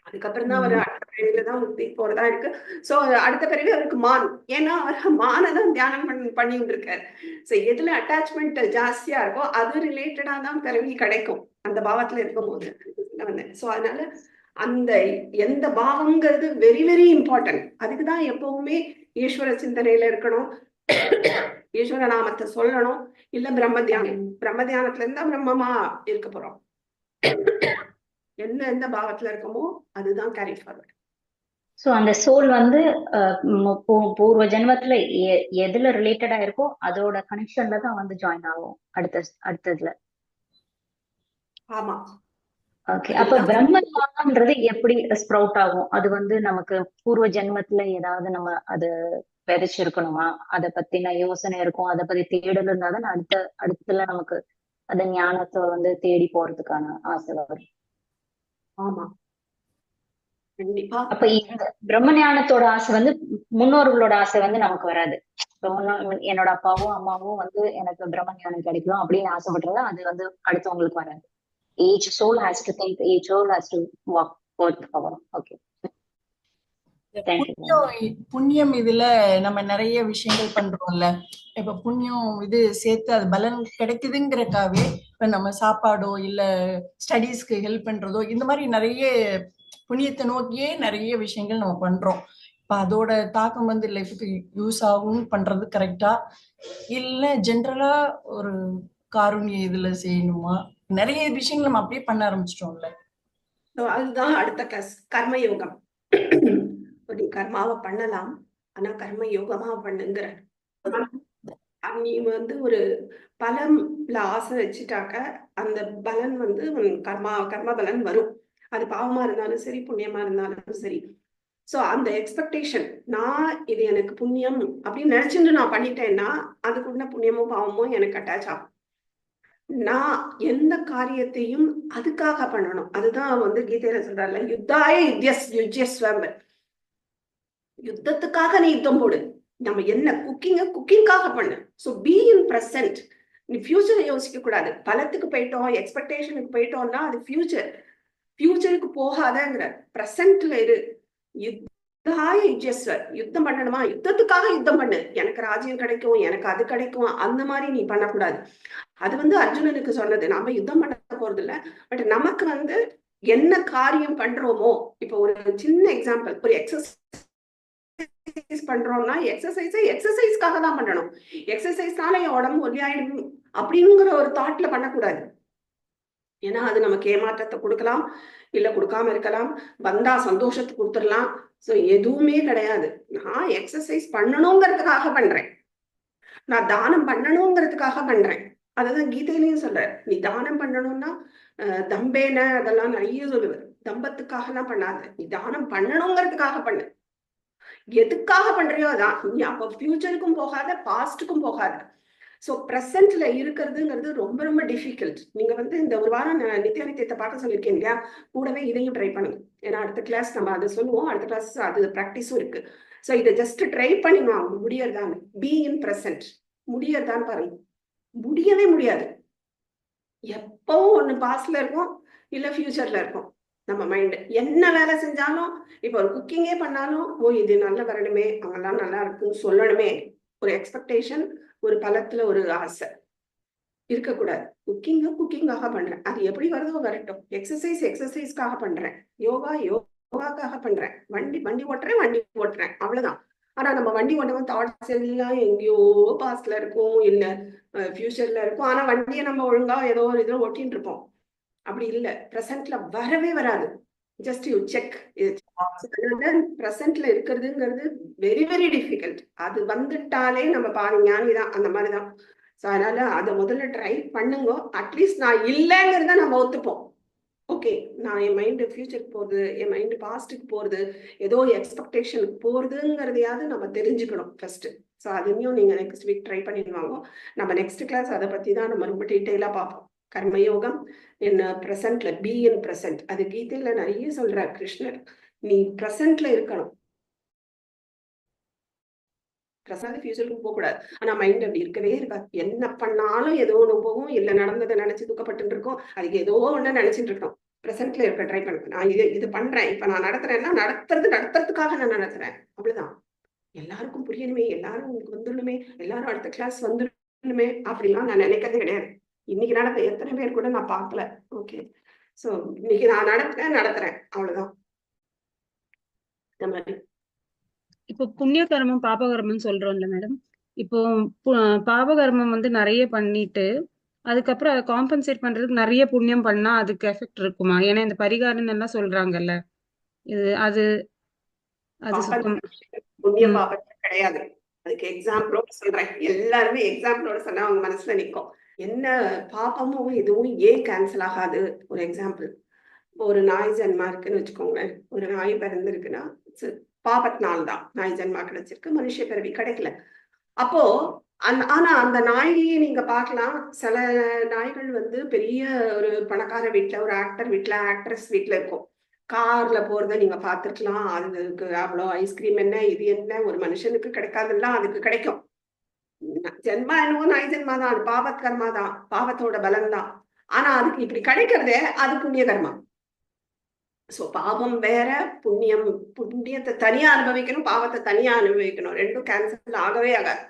அதுக்கப்புறம் தான் அவர் அடுத்த பிறவில தான் முக்தி போறதா இருக்கு. சோ அடுத்த பிறவி அவருக்கு மான், ஏன்னா அவர் மானை தான் தியானம் பண்ணிட்டு இருக்காரு. சோ எதுல அட்டாச்மெண்ட் ஜாஸ்தியா இருக்கோ அது ரிலேட்டடா தான் பிறவி கிடைக்கும் அந்த பாவத்துல இருக்கும் போது. சோ அதனால அந்த எந்த பாவம்ங்கிறது வெரி வெரி இம்பார்ட்டன்ட். அதுக்குதான் எப்பவுமே ஈஸ்வர சிந்தனையில இருக்கணும், ஈஸ்வர நாமத்தை சொல்லணும், இல்ல பிரம்ம தியானத்துல இருந்தா பிரம்மமா இருக்க போறோம். எந்த பாவத்துல இருக்கமோ அதுதான் கேரி ஃபார்வர்ட். சோ அந்த சோல் வந்து பூர்வ ஜென்மத்துல எதுல ரிலேட்டடா இருக்கோ அதோட கனெக்ஷன்ல தான் வந்து ஜாயின் ஆகும் அடுத்ததுல. ஆமா. ஓகே, அப்ப பிரம்ம ஞானம்ன்றது எப்படி ஸ்ப்ரவுட் ஆகும்? அது வந்து நமக்கு பூர்வ ஜென்மத்துல ஏதாவது நம்ம அது விதைச்சிருக்கணுமா? அதை பத்தின யோசனை இருக்கும், அதை பத்தி தேடல் இருந்தாதான் அடுத்துல நமக்கு அந்த ஞானத்தை வந்து தேடி போறதுக்கான ஆசை வரும். ஆமா, கண்டிப்பா. அப்ப இந்த பிரம்ம ஞானத்தோட ஆசை வந்து முன்னோர்களோட ஆசை வந்து நமக்கு வராது. என்னோட அப்பாவும் அம்மாவும் வந்து எனக்கு பிரம்ம ஞானம் கிடைக்கும் அப்படின்னு ஆசைப்படுறதா அது வந்து அடுத்தவங்களுக்கு வராது. Each soul has to think, each soul has to walk forth the power. Okay. புண்ணியம் இதுல நம்ம நிறைய விஷயங்கள் பண்றோம்ல. இப்ப புண்ணியம் இது சேர்த்து அது பலன் கிடைக்குதுங்கிறக்காவே இப்ப நம்ம சாப்பாடோ இல்ல ஸ்டடீஸ்க்கு ஹெல்ப் பண்றதோ இந்த மாதிரி நிறைய புண்ணியத்தை நோக்கியே நிறைய விஷயங்கள் நம்ம பண்றோம். இப்ப அதோட தாக்கம் வந்து லைஃபுக்கு யூஸ் ஆகும் பண்றது கரெக்டா, இல்ல ஜென்ரலா ஒரு காருண்ய இதுல செய்யணுமா? நிறைய விஷயங்கள் நம்ம அப்படியே பண்ண ஆரம்பிச்சிட்டோம்ல. அதுதான் அடுத்த கிளாஸ், கர்மயோகம். நீ கர்மாவை பண்ணலாம், ஆனா கர்ம யோகமா பண்ணுங்கிற. நீ வந்து ஒரு பலம்ல ஆசை வச்சுட்டாக்க அந்த பலன் வந்து கர்ம பலன் வரும். அது பாவமா இருந்தாலும் சரி, புண்ணியமா இருந்தாலும் சரி. சோ அந்த எக்ஸ்பெக்டேஷன், நான் இது எனக்கு புண்ணியம் அப்படின்னு நினைச்சுட்டு நான் பண்ணிட்டேன்னா அதுக்குள்ள புண்ணியமோ பாவமோ எனக்கு அட்டாச் ஆகும். நான் எந்த காரியத்தையும் அதுக்காக பண்ணணும். அதுதான் வந்து கீதையில சொல்றாருல, யுத்தாய யுஜ்யஸ்வம். யுத்தத்துக்காக நீ யுத்தம் போடு. நம்ம என்ன குக்கிங்காக பண்ணு. So be in present. நீ ஃபியூச்சரை யோசிக்க கூடாது. பலத்துக்கு போயிட்டோம், எக்ஸ்பெக்டேஷனுக்கு போயிட்டோம்னா அது ஃபியூச்சருக்கு போகாதங்கிற. பிரசன்ட்ல இரு. யுத்தம் பண்ணணுமா, யுத்தத்துக்காக யுத்தம் பண்ணு. எனக்கு ராஜ்யம் கிடைக்கும், எனக்கு அது கிடைக்கும், அந்த மாதிரி நீ பண்ணக்கூடாது. அது வந்து அர்ஜுனனுக்கு சொன்னது. நாம யுத்தம் பண்ண போறது இல்ல, பட் நமக்கு வந்து என்ன காரியம் பண்றோமோ. இப்போ ஒரு சின்ன எக்ஸாம்பிள், ஒரு எக்ஸசைஸ் பண்றோம்னா எக்ஸசைஸ்க்காக தான் பண்ணணும். எக்ஸசைஸ்னால என் உடம்பு ஒல்லியாயிடும் அப்படிங்கிற ஒரு தாட்ல பண்ணக்கூடாது. ஏன்னா அது நமக்கு ஏமாற்றத்தை கொடுக்கலாம், இல்ல கொடுக்காம இருக்கலாம், வந்தா சந்தோஷத்தை கொடுத்துடலாம். சோ எதுவுமே கிடையாது. நான் எக்ஸசைஸ் பண்ணணுங்கிறதுக்காக பண்றேன், நான் தானம் பண்ணணுங்கிறதுக்காக பண்றேன். அதுதான் கீதையிலையும் சொல்ற. நீ தானம் பண்ணணும்னா தம்பேன அதெல்லாம் நிறைய சொல்லுவார். தம்பத்துக்காகலாம் பண்ணாத, நீ தானம் பண்ணணுங்கிறதுக்காக பண்ணு. எதுக்காக பண்றியோ அதான். நீ அப்ப ஃபியூச்சருக்கும் போகாத, பாஸ்டுக்கும் போகாத. ஸோ ப்ரெசென்ட்ல இருக்கிறதுங்கிறது ரொம்ப ரொம்ப டிஃபிகல்ட். நீங்க வந்து இந்த ஒரு வாரம் நித்தியானித்தியத்தை பார்க்க சொல்லியிருக்கேன் இல்லையா, கூடவே இதையும் ட்ரை பண்ணுங்க. ஏன்னா அடுத்த கிளாஸ் நம்ம அதை சொல்லுவோம், அடுத்த கிளாஸ் அது ப்ராக்டிஸும் இருக்கு. ஸோ இதை ஜஸ்ட் ட்ரை பண்ணிடுவாங்க. முடியறதான்னு பி இன் ப்ரெசென்ட் முடியறதான்னு பாருங்க. முடியவே முடியாது. எப்பவும் ஒண்ணு பாஸ்ட்ல இருக்கும், இல்ல ஃபியூச்சர்ல இருக்கும். நம்ம மைண்ட் என்ன வேலை செஞ்சாலும், இப்போ ஒரு குக்கிங்கே பண்ணாலும், ஓ இது நல்லா வரணுமே, அவங்கெல்லாம் நல்லா இருக்குன்னு சொல்லணுமே, ஒரு எக்ஸ்பெக்டேஷன், ஒரு பலத்துல ஒரு ஆசை இருக்கக்கூடாது. குக்கிங்காக பண்றேன், அது எப்படி வருதோ வரட்டும். எக்ஸசைஸ்க்காக பண்றேன், யோகாக்காக பண்றேன், வண்டி ஓட்டுறேன், அவ்வளவுதான். ஆனா நம்ம வண்டி ஓட்டவும் தாட்ஸ் எல்லாம் எங்கேயோ பாஸ்ட்ல இருக்கும், இல்ல ஃபியூச்சர்ல இருக்கும். ஆனா வண்டியை நம்ம ஒழுங்கா ஏதோ ஒரு இதுல ஓட்டின்னு இருப்போம். அப்படி இல்லை, ப்ரெசென்ட்ல வரவே வராது. Just you check. ப்ரெசென்ட்ல இருக்கிறதுங்கிறது வெரி வெரி டிஃபிகல்ட். அது வந்துட்டாலே நம்ம பாரு ஞானிதான், அந்த மாதிரிதான். ஸோ அதனால அதை முதல்ல ட்ரை பண்ணுங்க. அட்லீஸ்ட் நான் இல்லைங்கிறத நம்ம ஒத்துப்போம். ஓகே, நான் என் மைண்டு ஃபியூச்சருக்கு போறது, என் மைண்டு பாஸ்டுக்கு போறது, ஏதோ எக்ஸ்பெக்டேஷனுக்கு போறதுங்கிறதையாவது நம்ம தெரிஞ்சுக்கணும் ஃபர்ஸ்ட். ஸோ அதையும் நீங்க நெக்ஸ்ட் வீக் ட்ரை பண்ணிடுவாங்க. நம்ம நெக்ஸ்ட் கிளாஸ் அதை பத்தி தான் நம்ம ரொம்ப டீட்டெயிலா பார்ப்போம். கர்மயோகம் என்ன ப்ரெசென்ட்ல, பி இன் ப்ரெசென்ட். அது கீதையில நிறைய சொல்றார் கிருஷ்ணர். நீ ப்ரெசென்ட்ல இருக்கணும், ஃபியூச்சருக்கு போக கூடாது. ஆனா மைண்ட் அப்படி இருக்கவே இருக்காது. என்ன பண்ணாலும் ஏதோ ஒண்ணு போகும், இல்ல நடந்ததை நினைச்சு துக்கப்பட்டு இருக்கோம், அதுக்கு ஏதோ ஒண்ணு நினைச்சிட்டு இருக்கோம். ப்ரெசென்ட்ல இருக்க ட்ரை பண்ணுங்க. நான் இது பண்றேன், இப்ப நான் நடத்துறேன்னா நடத்துறதுக்காக நான் நடத்துறேன், அவ்வளவுதான். எல்லாருக்கும் புரியணுமே, எல்லாரும் உங்களுக்கு வந்துடணுமே, எல்லாரும் அடுத்த கிளாஸ் வந்துடணுமே அப்படிலாம் நான் நினைக்கிறதே கிடையாது. இன்னைக்கு நடந்த எத்தனை பேர் கூட நான் பார்க்கல. ஓகே, சோ இன்னைக்கு நான் நடத்துறேன், அவ்வளவுதான். இந்த மாதிரி இப்போ புண்ணிய கர்மம் பாபகர்மம் சொல்றோம்ல மேடம். இப்போ பாபகர்மம் வந்து நிறைய பண்ணிட்டு அதுக்கப்புறம் அதை காம்பன்சேட் பண்றதுக்கு நிறைய புண்ணியம் பண்ணா அதுக்கு எஃபெக்ட் இருக்குமா? ஏன்னா இந்த பரிகாரம் எல்லாம் சொல்றாங்கல்ல, இது அது சுத்தம். புண்ணிய பாபம் கிடையாது. அதுக்கு எக்ஸாம்பிளோட சொல்றேன். எல்லாருமே எக்ஸாம்பிளோட சொன்னா அவங்க மனசுல நிற்கும். என்ன பாபமும் இதுவும் ஏன் கேன்சல் ஆகாது? ஒரு எக்ஸாம்பிள், ஒரு நாய் ஜென்மா இருக்குன்னு வச்சுக்கோங்களேன். ஒரு நாய் பிறந்திருக்குன்னா பாபத்தினால்தான் தான் நாய் ஜென்மா கிடைச்சிருக்கு, மனுஷ பிறவி கிடைக்கல. அப்போ ஆனா அந்த நாயையே நீங்க பார்க்கலாம். சில நாய்கள் வந்து பெரிய ஒரு பணக்கார வீட்டுல, ஒரு ஆக்டர் வீட்டுல, ஆக்ட்ரஸ் வீட்டுல இருக்கும். கார்ல போறத நீங்க பார்த்துருக்கலாம். அதுக்கு அவ்வளோ ஐஸ்கிரீம் என்ன, இது என்ன, ஒரு மனுஷனுக்கு கிடைக்காதெல்லாம் அதுக்கு கிடைக்கும். ஜென்மா என்னவோ நாய் ஜென்மா தான், அது பாவத் கர்மா தான், பாவத்தோட பலம் தான். ஆனா அதுக்கு இப்படி கிடைக்கிறதே அது புண்ணிய கர்மா. சோ பாவம் வேற, புண்ணியத்தை தனியா அனுபவிக்கணும், பாவத்தை தனியா அனுபவிக்கணும். ரெண்டும் கேன்சல் ஆகவே ஆகாது.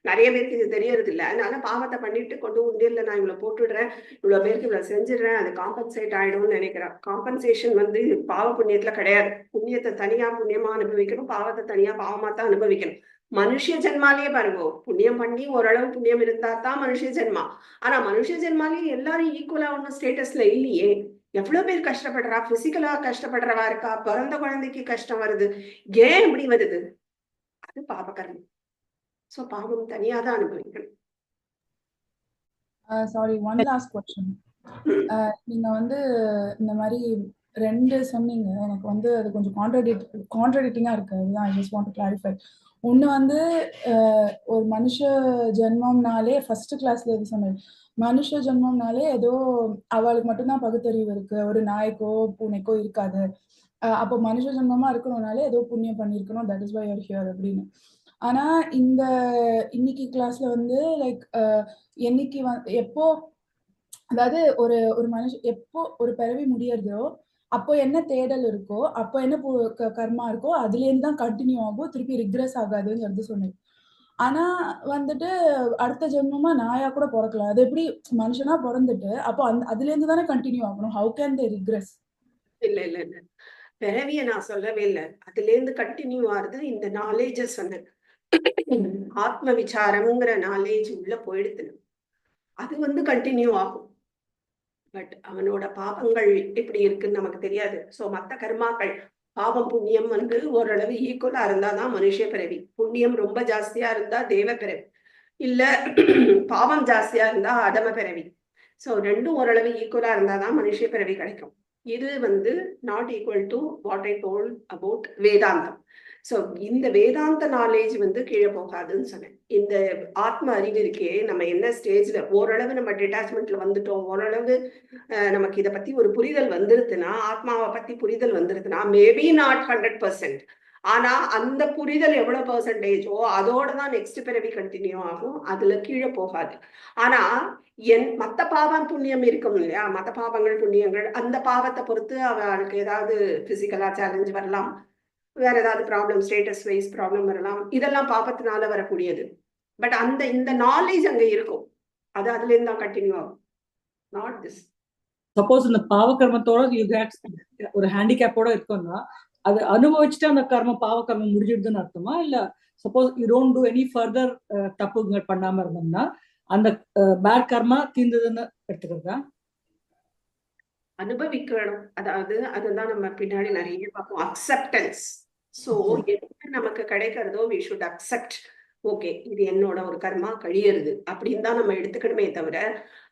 நிறைய பேருக்கு இது தெரியறது இல்லை. அதனால பாவத்தை பண்ணிட்டு கொண்டு உண்டியல்ல நான் இவ்வளவு போட்டுடுறேன், இவ்வளவு பேருக்கு இவ்வளவு செஞ்சிடுறேன், அது காம்பன்சேட் ஆயிடும்னு நினைக்கிறேன். காம்பன்சேஷன் வந்து பாவ புண்ணியத்துல கிடையாது. புண்ணியத்தை தனியா புண்ணியமா அனுபவிக்கணும், பாவத்தை தனியா பாவமா தான் அனுபவிக்கணும். மனுஷ ஜென்மாலேயே பாருங்க, புண்ணியம் பண்ணி ஓரளவு புண்ணியம் இருந்தா தான் மனுஷ ஜென்மா. ஆனா மனுஷ ஜென்மாலேயே எல்லாரும் ஈக்குவலா ஒன்னும் ஸ்டேட்டஸ்ல இல்லையே. எவ்வளவு பேர் கஷ்டப்படுறா, பிசிக்கலா கஷ்டப்படுறவா இருக்கா, பிறந்த குழந்தைக்கு கஷ்டம் வருது. ஏன் இப்படி வருது? அது பாபகர்மம். சோ பாவம் தனியா தான் அனுபவிக்கணும். Sorry, one last question. நீங்க வந்து இந்த மாதிரி ரெண்டு சொன்னீங்க, எனக்கு வந்து அது கொஞ்சம் கான்ட்ரடிக்டிங்கா இருக்கு. அதுதான் I just want to clarify. ஒண்ணு வந்து ஒரு மனுஷ ஜென்மம்னாலே ஃபர்ஸ்ட் கிளாஸ்ல எது சொன்னது, மனுஷ ஜென்மம்னாலே ஏதோ அவளுக்கு மட்டும்தான் பகுத்தறிவு இருக்கு, ஒரு நாய்க்கோ பூனைக்கோ இருக்காது. அப்போ மனுஷ ஜென்மமா இருக்கணும்னாலே ஏதோ புண்ணியம் பண்ணியிருக்கணும், that is why you are here அப்படின்னு. ஆனா இன்னைக்கு கிளாஸ்ல வந்து லைக் என்னைக்கு எப்போ, அதாவது ஒரு மனுஷன் எப்போ ஒரு பிறவி முடியறதோ அப்போ என்ன தேடல் இருக்கோ, அப்போ என்ன கர்மா இருக்கோ அதுல இருந்து தான் கண்டினியூ ஆகும், திருப்பி ரிக்ரெஸ் ஆகாதுங்கிறது சொன்னேன். ஆனா வந்துட்டு அடுத்த ஜென்மமா நாயா கூட பிறக்கலாம். அது எப்படி மனுஷனா பிறந்துட்டு அப்போ அதுல இருந்து தானே கண்டினியூ ஆகணும். How can they regress? இல்ல பிறவிய நான் சொல்லவே இல்லை. அதுல இருந்து கண்டினியூ ஆகுது இந்த நாலேஜ் சொன்னேன். ஆத்ம விசாரம்ங்கிற நாலேஜ் உள்ள போயிடுது, அது வந்து கண்டினியூ ஆகும். பட் அவனோட பாவங்கள் எப்படி இருக்குன்னு நமக்கு தெரியாது. சோ மத்த கர்மாக்கள், பாவம் புண்ணியம் வந்து ஓரளவு ஈக்குவலா இருந்தாதான் மனுஷ பிறவி. புண்ணியம் ரொம்ப ஜாஸ்தியா இருந்தா தேவ பிறவி, இல்ல பாவம் ஜாஸ்தியா இருந்தா அதம பிறவி. சோ ரெண்டும் ஓரளவு ஈக்குவலா இருந்தாதான் மனுஷ பிறவி கிடைக்கும். இது வந்து not equal to what I told about Vedantam. So இந்த வேதாந்த நாலேஜ் வந்து கீழே போகாதுன்னு சொன்னேன். இந்த ஆத்ம அறிவு இருக்கே, நம்ம என்ன ஸ்டேஜ்ல ஓரளவு நம்ம டிட்டாச்மெண்ட்ல வந்துட்டோம், ஓரளவு நமக்கு இதை பத்தி ஒரு புரிதல் வந்துருதுன்னா, ஆத்மாவை பத்தி புரிதல் வந்துருதுன்னா, மேபி நாட் 100%, ஆனா அந்த புரிதல் எவ்வளவு பெர்சன்டேஜோ அதோட தான் நெக்ஸ்ட் பிறவி கண்டினியூ ஆகும், அதுல கீழே போகாது. ஆனா மத்த பாவம் புண்ணியம் இருக்கும் இல்லையா, மத்த பாவங்கள் புண்ணியங்கள், அந்த பாவத்தை பொறுத்து அவளுக்கு ஏதாவது பிசிக்கலா சேலஞ்ச் வரலாம், வேற ஏதாவது ப்ராப்ளம், ஸ்டேட்டஸ் வைஸ் ப்ராப்ளம் வரலாம், இதெல்லாம் பாவத்தினால வரக்கூடியது. பட் இந்த நாலேஜ் அங்க இருக்கும், அது அதுல இருந்து தான் கண்டினியூ ஆகும், நாட் திஸ். சப்போஸ் இந்த பாவ கர்மத்தோட ஒரு ஹேண்டிகேப்போட இருக்கும்னா அது அனுபவிச்சுட்டு அந்த பாவ கர்மம் முடிஞ்சிடுதுன்னு அர்த்தமா? இல்ல suppose you don't do any further தப்புங்கள் பண்ணாம இருந்தோம்னா அந்த பேட் கர்மா தீர்ந்ததுன்னு எடுத்துக்கிறதா? அனுபவிக்கணும், அதாவது அதுதான் நம்ம பின்னாடி நிறைய பார்ப்போம், அக்செப்டன்ஸ். ஸோ என்ன நமக்கு கிடைக்கிறதோ வி ஷுட் அக்செப்ட். ஓகே, இது என்னோட ஒரு கர்மா கழியறது அப்படின்னு தான் நம்ம எடுத்துக்கணுமே தவிர,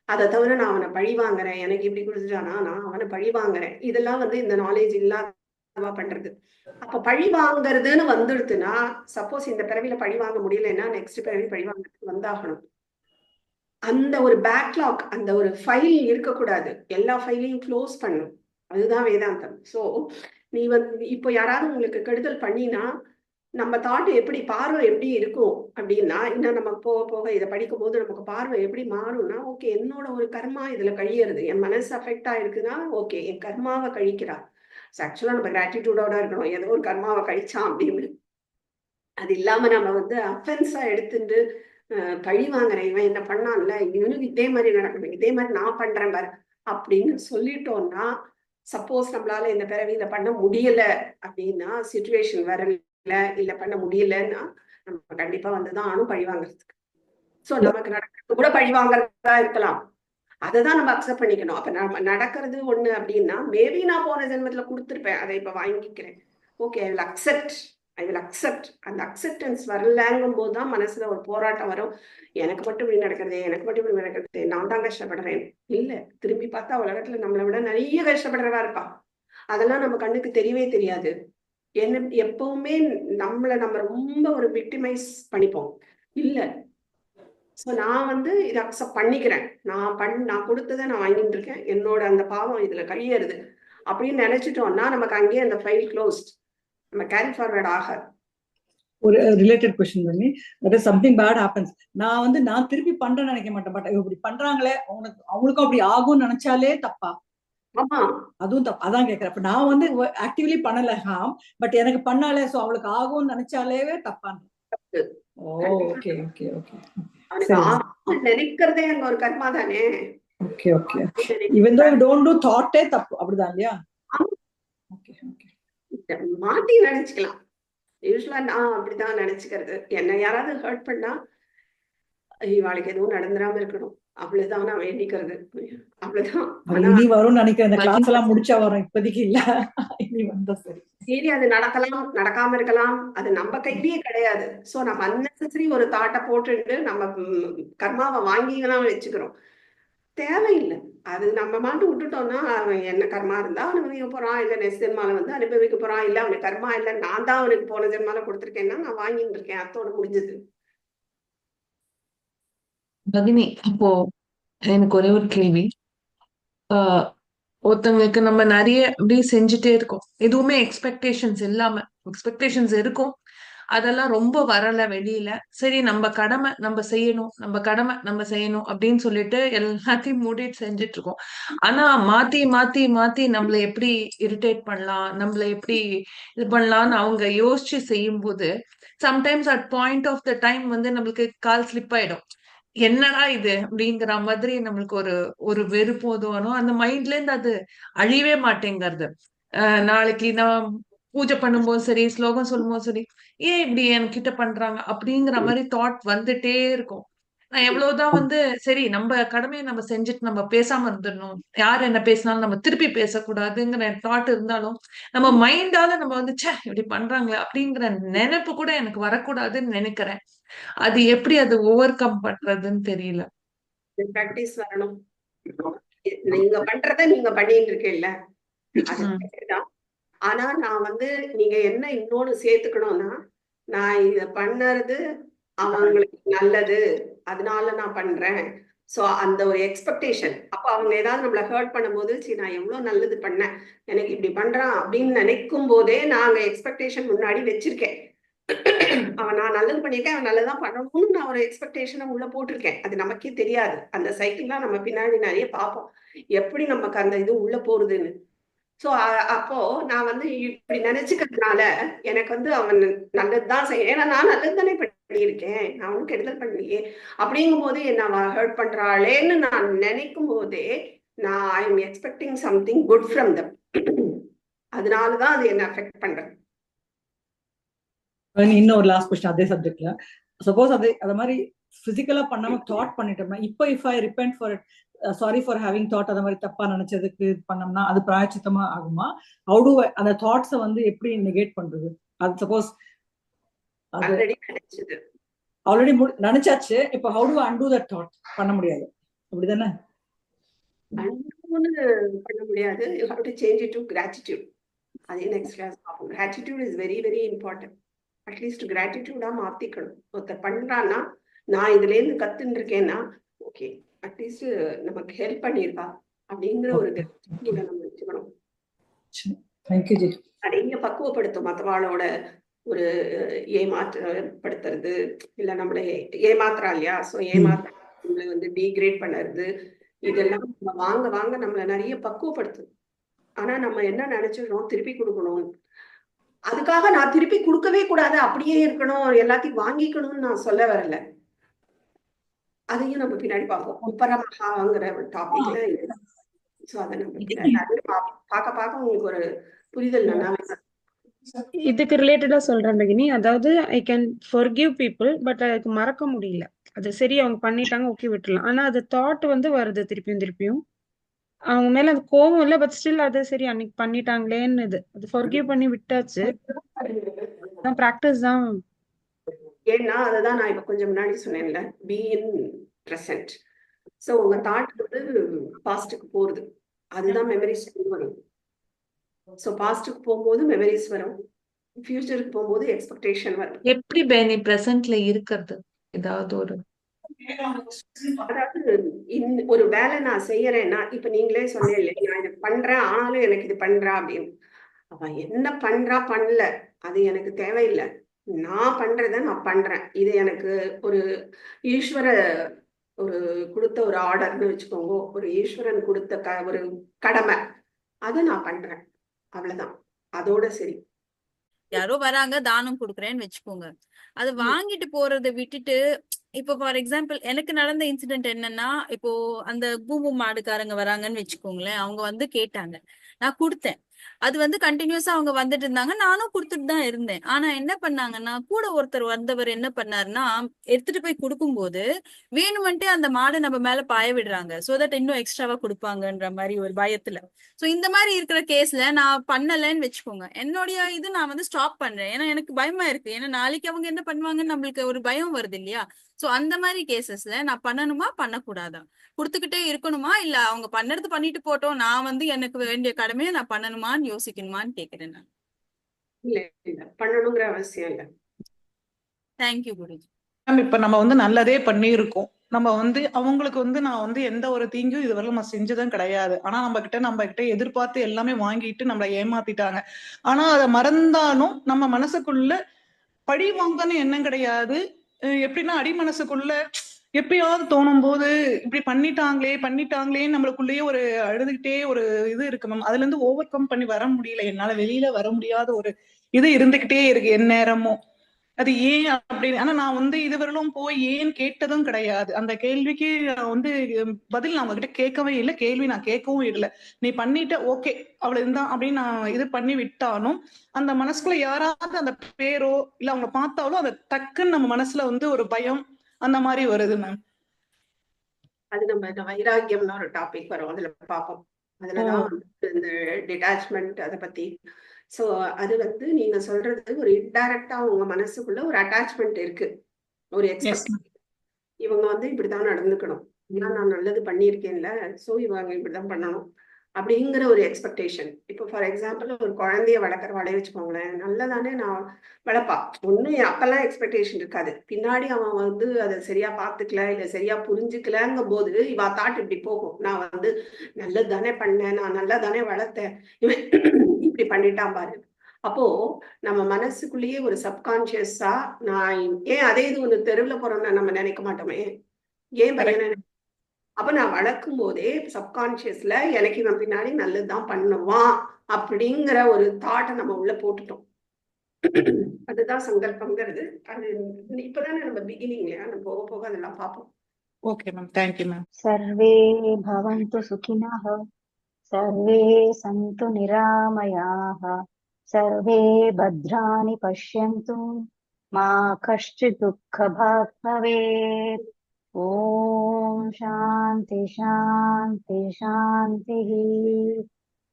அதை தவிர நான் அவனை பழி வாங்குறேன், எனக்கு இப்படி கொடுத்துட்டானா நான் அவனை பழி வாங்குறேன், இதெல்லாம் வந்து இந்த நாலேஜ் இல்லாதவா பண்றது. அப்ப பழி வாங்குறதுன்னு வந்துடுதுன்னா, சப்போஸ் இந்த பிறவில பழி வாங்க முடியலன்னா நெக்ஸ்ட் பிறவி பழி வாங்குறதுக்கு வந்தாகணும். அந்த ஒரு பேக்லாக், அந்த ஒரு ஃபைல் இருக்கக்கூடாது, எல்லா ஃபைலையும் க்ளோஸ் பண்ணும், அதுதான் வேதாந்தம். ஸோ நீ வந்து இப்போ யாராவது உங்களுக்கு கெடுதல் பண்ணினா நம்ம தாட் எப்படி, பார்வை எப்படி இருக்கும் அப்படின்னா, இன்னும் நம்ம போக போக இதை படிக்கும் போது நமக்கு பார்வை எப்படி மாறும்னா, ஓகே என்னோட ஒரு கர்மா இதுல கழியறது, என் மனசு அஃபெக்ட் ஆயிருக்குன்னா ஓகே என் கர்மாவை கழிக்கிறா. ஆக்சுவலா நம்ம கிராட்டிடியூடோட இருக்கணும், ஏதோ ஒரு கர்மாவை கழிச்சான் அப்படின்னு. அது இல்லாம நம்ம வந்து அஃபென்ஸா எடுத்துட்டு பழி வாங்குறேன், இவன் என்ன பண்ணான்ல, இவனுக்கு இதே மாதிரி நடக்கணும், இதே மாதிரி நான் பண்றேன் பாரு அப்படின்னு சொல்லிட்டோம்னா, சப்போஸ் நம்மளால இந்த பிறவியில பண்ண முடியல அப்படின்னா, சிச்சுவேஷன் வரல இல்ல பண்ண முடியலன்னா, நம்ம கண்டிப்பா வந்துதான் ஆனும் பழி வாங்குறதுக்கு. சோ நமக்கு நடக்கிறது கூட பழி வாங்குறதா இருக்கலாம், அதைதான் நம்ம அக்செப்ட் பண்ணிக்கணும். அப்ப நம்ம நடக்கிறது ஒண்ணு அப்படின்னா, மேபி நான் போன ஜென்மத்துல கொடுத்துருப்பேன், அதை இப்ப வாங்கிக்கிறேன். Okay I will accept, I will accept. அந்த அக்செப்டன்ஸ் வரலங்கும் போதுதான் மனசுல ஒரு போராட்டம் வரும், எனக்கு மட்டும் இப்படி நடக்கிறதே, எனக்கு மட்டும் இப்படி நடக்கிறது, நான் தான் கஷ்டப்படுறேன். இல்ல, திரும்பி பார்த்தா உலகத்துல நம்மளை விட நிறைய கஷ்டப்படுறவா இருப்பா, அதெல்லாம் நம்ம கண்ணுக்கு தெரியவே தெரியாது. என்ன எப்பவுமே நம்ம ரொம்ப ஒரு விக்டிமைஸ் பண்ணிப்போம். இல்ல, சோ நான் வந்து இதை அக்செப்ட் பண்ணிக்கிறேன், நான் கொடுத்ததை நான் வாங்கிட்டு இருக்கேன், என்னோட அந்த பாவம் இதுல கழியறது அப்படின்னு நினைச்சிட்டோம்னா நமக்கு அங்கேயே அந்த ஃபைல் க்ளோஸ்ட், நம்ம கேரி ஃபார்வர்ட் ஆகாது. ஒரு ரிலேட்டட் கொஸ்டின் பண்ணி, that is something bad happens, நான் திருப்பி பண்றேன்னு நினைக்க மாட்டேன், பட் இப்படி பண்றாங்களே அவங்களுக்கும் அப்படி ஆகும்னு நினைச்சாலே தப்பா? ஆமா, அதுவும் தப்பு, அதான் கேட்கறேன். அப்ப நான் வந்து ஆக்டிவ்லி பண்ணல ஹார்ம், பட் எனக்கு பண்ணாலே, சோ அவளுக்கு ஆகும்னு நினைச்சாலே தப்பான். ஓகே ஓகே ஓகே, அவனுக்கு நினைக்கிறதே அங்க ஒரு கர்மா தானே. Okay okay, even though you don't do thought தப்பு, அப்படிதான் இல்லையா? ஓகே ஓகே, மாத்தி நினைச்சுக்கலாம். யூஸ்வலா நான் அப்படிதான் நினைச்சுக்கிறது, என்ன யாராவது ஹர்ட் பண்ணா இவாளுக்கு எதுவும் நடந்துடாம இருக்கணும், அவ்வளவுதான் நான் வேண்டிக்கிறது, அவ்வளவுதான். இனி வரும்னு நினைக்கிறேன், இந்த கிளாஸ் எல்லாம் முடிச்சா வரும், இப்போதைக்கு இல்ல, இனி வந்தா சரி. சரி, அது நடக்கலாம் நடக்காம இருக்கலாம், அது நம்ம கையிலேயே கிடையாது. சோ நம்ம அன்னெசரி ஒரு தாட்டை போட்டுட்டு நம்ம கர்மாவை வாங்கிதான் வச்சுக்கிறோம், தேவையில்லை. அது நம்ம மாட்டு விட்டுட்டோம்னா அவன் என்ன கர்மா இருந்தா அனுபவிக்க போறான், இல்ல நெக்ஸ்ட் ஜென்மால வந்து அனுபவிக்க போறான், இல்ல அவனுக்கு கர்மா இல்ல நான் தான் அவனுக்கு போன ஜென்மால கொடுத்துருக்கேன்னா நான் வாங்கிட்டு இருக்கேன், அத்தோட முடிஞ்சது. பகினி, அப்போ எனக்கு ஒரே ஒரு கேள்வி. ஒருத்தவங்களுக்கு நம்ம நிறைய அப்படி செஞ்சுட்டே இருக்கோம், எதுவுமே எக்ஸ்பெக்டேஷன்ஸ் இல்லாம, எக்ஸ்பெக்டேஷன்ஸ் இருக்கும், அதெல்லாம் ரொம்ப வரல வெளியில, சரி நம்ம கடமை நம்ம செய்யணும், நம்ம கடமை நம்ம செய்யணும் அப்படின்னு சொல்லிட்டு எல்லாத்தையும் மூடிட்டு செஞ்சுட்டு இருக்கோம். ஆனா மாத்தி மாத்தி மாத்தி நம்மள எப்படி இரிட்டேட் பண்ணலாம், நம்மள எப்படி இது பண்ணலாம்னு அவங்க யோசிச்சு செய்யும் போது, sometimes at point of the time வந்து நம்மளுக்கு கால் ஸ்லிப் ஆயிடும், என்னடா இது அப்படிங்கிற மாதிரி நம்மளுக்கு ஒரு ஒரு வெறுப்பு தோணும், அந்த மைண்ட்ல இருந்து அது அழியவே மாட்டேங்கிறது. நாளைக்கு நான் பூஜை பண்ணும்போது சரி, ஸ்லோகம் சொல்லும்போது சரி, ஏன் இப்படி என்கிட்ட பண்றாங்க அப்படிங்கிற மாதிரி தாட் வந்துட்டே இருக்கும். நான் எவ்வளவுதான் வந்து சரி நம்ம கடமையை நம்ம செஞ்சுட்டு நம்ம பேசாம இருந்துடணும், யார் என்ன பேசினாலும் நம்ம திருப்பி பேசக்கூடாதுங்கிற தாட் இருந்தாலும், நம்ம மைண்டால நம்ம வந்து ச்சே இப்படி பண்றாங்களே அப்படிங்கிற நினைப்பு கூட எனக்கு வரக்கூடாதுன்னு நினைக்கிறேன். அது எப்படி அது ஓவர் கம் பண்றதுன்னு தெரியல. பிராக்டிஸ் வரணும். நீங்க பண்றத நீங்க பண்ணிட்டு இருக்கீல்ல, அது ம். சரிதான். ஆனா நான் வந்து நீங்க என்ன இன்னொன்னு சேர்த்துக்கணும்னா, நான் இத பண்ணறது அவங்களுக்கு நல்லது, அதனால நான் பண்றேன். சோ அந்த ஒரு எக்ஸ்பெக்டேஷன். அப்ப அவங்க ஏதாவது நம்மள ஹர்ட் பண்ணும்போது, சரி நான் எவ்வளவு நல்லது பண்ணேன், எனக்கு இப்படி பண்றான் அப்படின்னு நினைக்கும் போதே நாங்க எக்ஸ்பெக்டேஷன் முன்னாடி வச்சிருக்கேன். அவன் நான் நல்லது பண்ணியிருக்கேன், அவன் நல்லதான் பண்ணணும்னு நான் ஒரு எக்ஸ்பெக்டேஷனை உள்ள போட்டிருக்கேன். அது நமக்கே தெரியாது. அந்த சைக்கிள்லாம் நம்ம பின்னாடி நிறைய பார்ப்போம், எப்படி நமக்கு அந்த இது உள்ள போறதுன்னு. சோ அப்போ நான் வந்து இப்படி நினைச்சுக்கிறதுனால எனக்கு வந்து அவன் நல்லதுதான் செய்ய, ஏன்னா நான் நல்லது தானே பண்ணியிருக்கேன், நான் ஒன்றும் கெடுதல் பண்ணலையே. அப்படிங்கும் போது என்ன அவ ஹர்ட் பண்றாளேன்னு நான் நினைக்கும் போதே நான் I am expecting something good from them. அதனாலதான் அது என்ன அஃபெக்ட் பண்றது. இன்னும் ஒரு லாஸ்ட் கொஸ்டின் அதே சப்ஜெக்ட்ல. சப்போஸ் அது மாதிரி பிசிக்கலா பண்ணாம தாட் பண்ணிட்டோம்னா, இப்போ if I repent for sorry for having thought, அந்த மாதிரி தப்பா நினைச்சதுக்கு பண்ணோம்னா அது பிராயச்சித்தமா ஆகுமா? ஹவு டு அந்த தாட்ஸை வந்து எப்படி நெகேட் பண்றது? அது சப்போஸ் ஆல்ரெடி நினைச்சது, ஆல்ரெடி நினைச்சாச்சு, இப்போ how to undo that thought? பண்ண முடியாது, அப்படிதானே? அன்டூன்னு பண்ண முடியாது. You have to change it to gratitude. அதே நெக்ஸ்ட் கிளாஸ் பார்ப்போம். Gratitude is very very important. At least கிராட்டிடியூடா மாத்திக்கணும். ஒருத்தர் பண்றான்னா, நான் இதுல இருந்து கத்துன்னு இருக்கேன்னா, ஓகே அட்லீஸ்ட் நமக்கு ஹெல்ப் பண்ணிருக்கா அப்படிங்கிற ஒரு கிராட்டிடியூட நம்ம வச்சுக்கணும். Thank you G. நிறைய பக்குவப்படுத்தும் மற்றவாளோட ஒரு ஏமாற்றப்படுத்துறது, இல்ல நம்மளை ஏமாத்துறா இல்லையா, ஸோ ஏமாத்த வந்து டீக்ரேட் பண்ணுறது, இதெல்லாம் நம்ம வாங்க வாங்க நம்மளை நிறைய பக்குவப்படுத்தும். ஆனா நம்ம என்ன நினைச்சிடறோம், திருப்பி கொடுக்கணும், அதுக்காக நான் திருப்பி கொடுக்கவே கூடாது, அப்படியே இருக்கணும், எல்லாத்தையும் வாங்கிக்கணும்னு நான் சொல்ல வரல. அதையும் நம்ம பின்னாடி பார்ப்போம். உப்பரமகாங்கிற ஒரு டாபிக்ல. சோ அதை நம்ம பின்னாடி பார்க்க பார்க்க உங்களுக்கு ஒரு புரிதல் நல்லாவே. இதுக்கு ரிலேட்டடா சொல்றேன் பகினி. அதாவது I can forgive people, but அதுக்கு மறக்க முடியல. அது சரி, அவங்க பண்ணிட்டாங்க, ஓகே விட்டுலாம். ஆனா அது தாட் வந்து வருது திருப்பியும் திருப்பியும். அவங்க மேல அது கோவம் இல்லை, பட் ஸ்டில் அது சரி அன்னைக்கு பண்ணிட்டாங்களேன்னு இது அது ஃபர்கிவ் பண்ணி விட்டாச்சு. பிராக்டிஸ் தான். ஏன்னா அதுதான் நான் இப்ப கொஞ்சம் முன்னாடி சொன்னேன்ல, பி இன் பிரசன்ட். சோ உங்க தாட் வந்து பாஸ்டுக்கு போறது, அதுதான் மெமரிஸ் வரும். சோ பாஸ்டுக்கு போகும்போது மெமரிஸ் வரும், ஃபியூச்சருக்கு போகும்போது எக்ஸ்பெக்டேஷன் வரும். எப்படி பேனி பிரசன்ட்ல இருக்கிறது? ஏதாவது ஒரு அதாவது ஒரு வேலை நான் செய்யறேன்னா, இப்ப நீங்களே சொன்னீங்க, நான் இது பண்றேன் ஆனாலும் எனக்கு இது பண்றா அப்படின்னு. அவன் என்ன பண்றா பண்ணல அது எனக்கு தேவையில்லை, நான் பண்றத நான் பண்றேன். இது எனக்கு ஒரு ஈஸ்வர ஒரு கொடுத்த ஒரு ஆர்டர்னு வச்சுக்கோங்க, ஒரு ஈஸ்வரன் கொடுத்த ஒரு கடமை, அதை நான் பண்றேன், அவ்வளவுதான், அதோட சரி. யாரோ வராங்க தானம் கொடுக்குறேன்னு வச்சுக்கோங்க, அது வாங்கிட்டு போறதை விட்டுட்டு, இப்போ ஃபார் எக்ஸாம்பிள் எனக்கு நடந்த இன்சிடென்ட் என்னன்னா, இப்போ அந்த பூமு மாடுக்காரங்க வராங்கன்னு வச்சுக்கோங்களேன், அவங்க வந்து கேட்டாங்க, நான் கொடுத்தேன். அது வந்து கண்டினியூஸா அவங்க வந்துட்டு இருந்தாங்க, நானும் கொடுத்துட்டு தான் இருந்தேன். ஆனா என்ன பண்ணாங்கன்னா, கூட ஒருத்தர் வந்தவர் என்ன பண்ணாருன்னா, எடுத்துட்டு போய் கொடுக்கும்போது வேணுமென்ட்டே அந்த மாடை நம்ம மேல பாய விடுறாங்க, சோ தட் இன்னும் எக்ஸ்ட்ராவா கொடுப்பாங்கன்ற மாதிரி ஒரு பயத்துல. சோ இந்த மாதிரி இருக்கிற கேஸ்ல நான் பண்ணலன்னு வச்சுக்கோங்க, என்னுடைய இது நான் வந்து ஸ்டாப் பண்றேன். ஏன்னா எனக்கு பயமா இருக்கு, ஏன்னா நாளைக்கு அவங்க என்ன பண்ணுவாங்கன்னு நம்மளுக்கு ஒரு பயம் வருது இல்லையா. சோ அந்த மாதிரி கேசஸ்ல நான் பண்ணணுமா பண்ணக்கூடாதா, கொடுத்துக்கிட்டே இருக்கணுமா, இல்ல அவங்க பண்ணறது பண்ணிட்டு போட்டோம், நான் வந்து எனக்கு வேண்டிய கடமையை நான் பண்ணணுமான்னு யோசிக்கணுமான்னு கேக்குறேன் நான். இல்ல இல்ல பண்ணணுங்கிற அவசியம் இல்லை. தேங்க்யூ குருஜி. இப்ப நம்ம வந்து நல்லதே பண்ணியிருக்கோம், நம்ம வந்து அவங்களுக்கு வந்து நான் வந்து எந்த ஒரு தீங்கும் இதுவரை நம்ம செஞ்சதும் கிடையாது. ஆனா நம்ம கிட்ட எதிர்பார்த்து எல்லாமே வாங்கிட்டு நம்மளை ஏமாத்திட்டாங்க. ஆனா அதை மறந்தாலும் நம்ம மனசுக்குள்ள பழி வாங்கன்னு எண்ணம் கிடையாது. எப்படின்னா அடி மனசுக்குள்ள எப்பயாவது தோணும் போது இப்படி பண்ணிட்டாங்களேன்னு நம்மளுக்குள்ளேயே ஒரு அழுதுகிட்டே ஒரு இது இருக்கு மேம். அதுல இருந்து ஓவர் கம் பண்ணி வர முடியல, என்னால வெளியில வர முடியாத ஒரு இது இருந்துகிட்டே இருக்கு எந்நேரமும். அது ஏன் அப்படின்னு, ஆனா நான் வந்து இதுவரையிலும் போய் ஏன் கேட்டதும் கிடையாது. அந்த கேள்விக்கு நான் வந்து பதில் நான் உங்ககிட்ட கேட்கவே இல்லை, கேள்வி நான் கேட்கவும் இல்லை. நீ பண்ணிட்ட ஓகே அவ்வளவு இருந்தா அப்படின்னு நான் இது பண்ணி விட்டாலும், அந்த மனசுக்குள்ள யாராவது அந்த பேரோ இல்ல அவங்க பார்த்தாலும் அந்த டக்குன்னு நம்ம மனசுல வந்து ஒரு பயம் அந்த மாதிரி வருது மேம். அது நம்ம இந்த வைராக்கியம்னு ஒரு டாபிக் வரும், அதுல பார்ப்போம். அதுலதான் இந்த டிட்டாச்மெண்ட் அதை பத்தி. சோ அது வந்து நீங்க சொல்றது ஒரு இன்டைரக்டா உங்க மனசுக்குள்ள ஒரு அட்டாச்மெண்ட் இருக்கு, ஒரு எக்ஸ்பெக்டேஷன். இவங்க வந்து இப்படிதான் நடந்துக்கணும், ஏன்னா நான் நல்லது பண்ணியிருக்கேன்ல, சோ இவங்க இப்படிதான் பண்ணணும் அப்படிங்கிற ஒரு எக்ஸ்பெக்டேஷன். இப்போ ஃபார் எக்ஸாம்பிள் ஒரு குழந்தைய வளர்க்குறவாளே வச்சுக்கோங்களேன், நல்லதானே நான் வளர்ப்பா. ஒன்றும் அப்பெல்லாம் எக்ஸ்பெக்டேஷன் இருக்காது. பின்னாடி அவன் வந்து அதை சரியா பார்த்துக்கல இல்லை சரியா புரிஞ்சுக்கலங்கும் போது இவா தாட் இப்படி போகும், நான் வந்து நல்லது தானே பண்ணேன், நான் நல்லா தானே வளர்த்தேன், இவன் இப்படி பண்ணிட்டான் பாரு. அப்போ நம்ம மனசுக்குள்ளேயே ஒரு சப்கான்சியஸா நான் ஏன் அதே இது ஒன்று தெருவில் போறோம்னு நம்ம நினைக்க மாட்டோமே, ஏன் பையனை அப்ப நான் வளர்க்கும் போதே சப்கான்சியஸ்ல எனக்கு இவன் பின்னாடி நல்லதுதான் பண்ணுவான் அப்படிங்கிற ஒரு தாட்டை நம்ம உள்ள போட்டுட்டோம். அதுதான் சங்கல்பங்கிறது. அது இப்பதானே நம்ம பிகினிங்லயா, நம்ம போக போக அதெல்லாம் பார்ப்போம். Okay ma'am, thank you ma'am. सर्वे भवन्तु सुखिनः, सर्वे सन्तु निरामयाः, सर्वे भद्राणि पश्यन्तु, मा कश्चित् दुःखभाग् भवेत्. ॐ शान्ति शान्ति शान्तिः.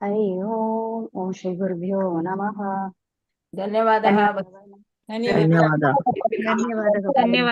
हरि ओम्. ॐ श्री गुरुभ्यो नमः. ధన్యవాదాలు. धन्यवादः. ధన్యవాదాలు. धन्यवादः. ధన్యవాదాలు.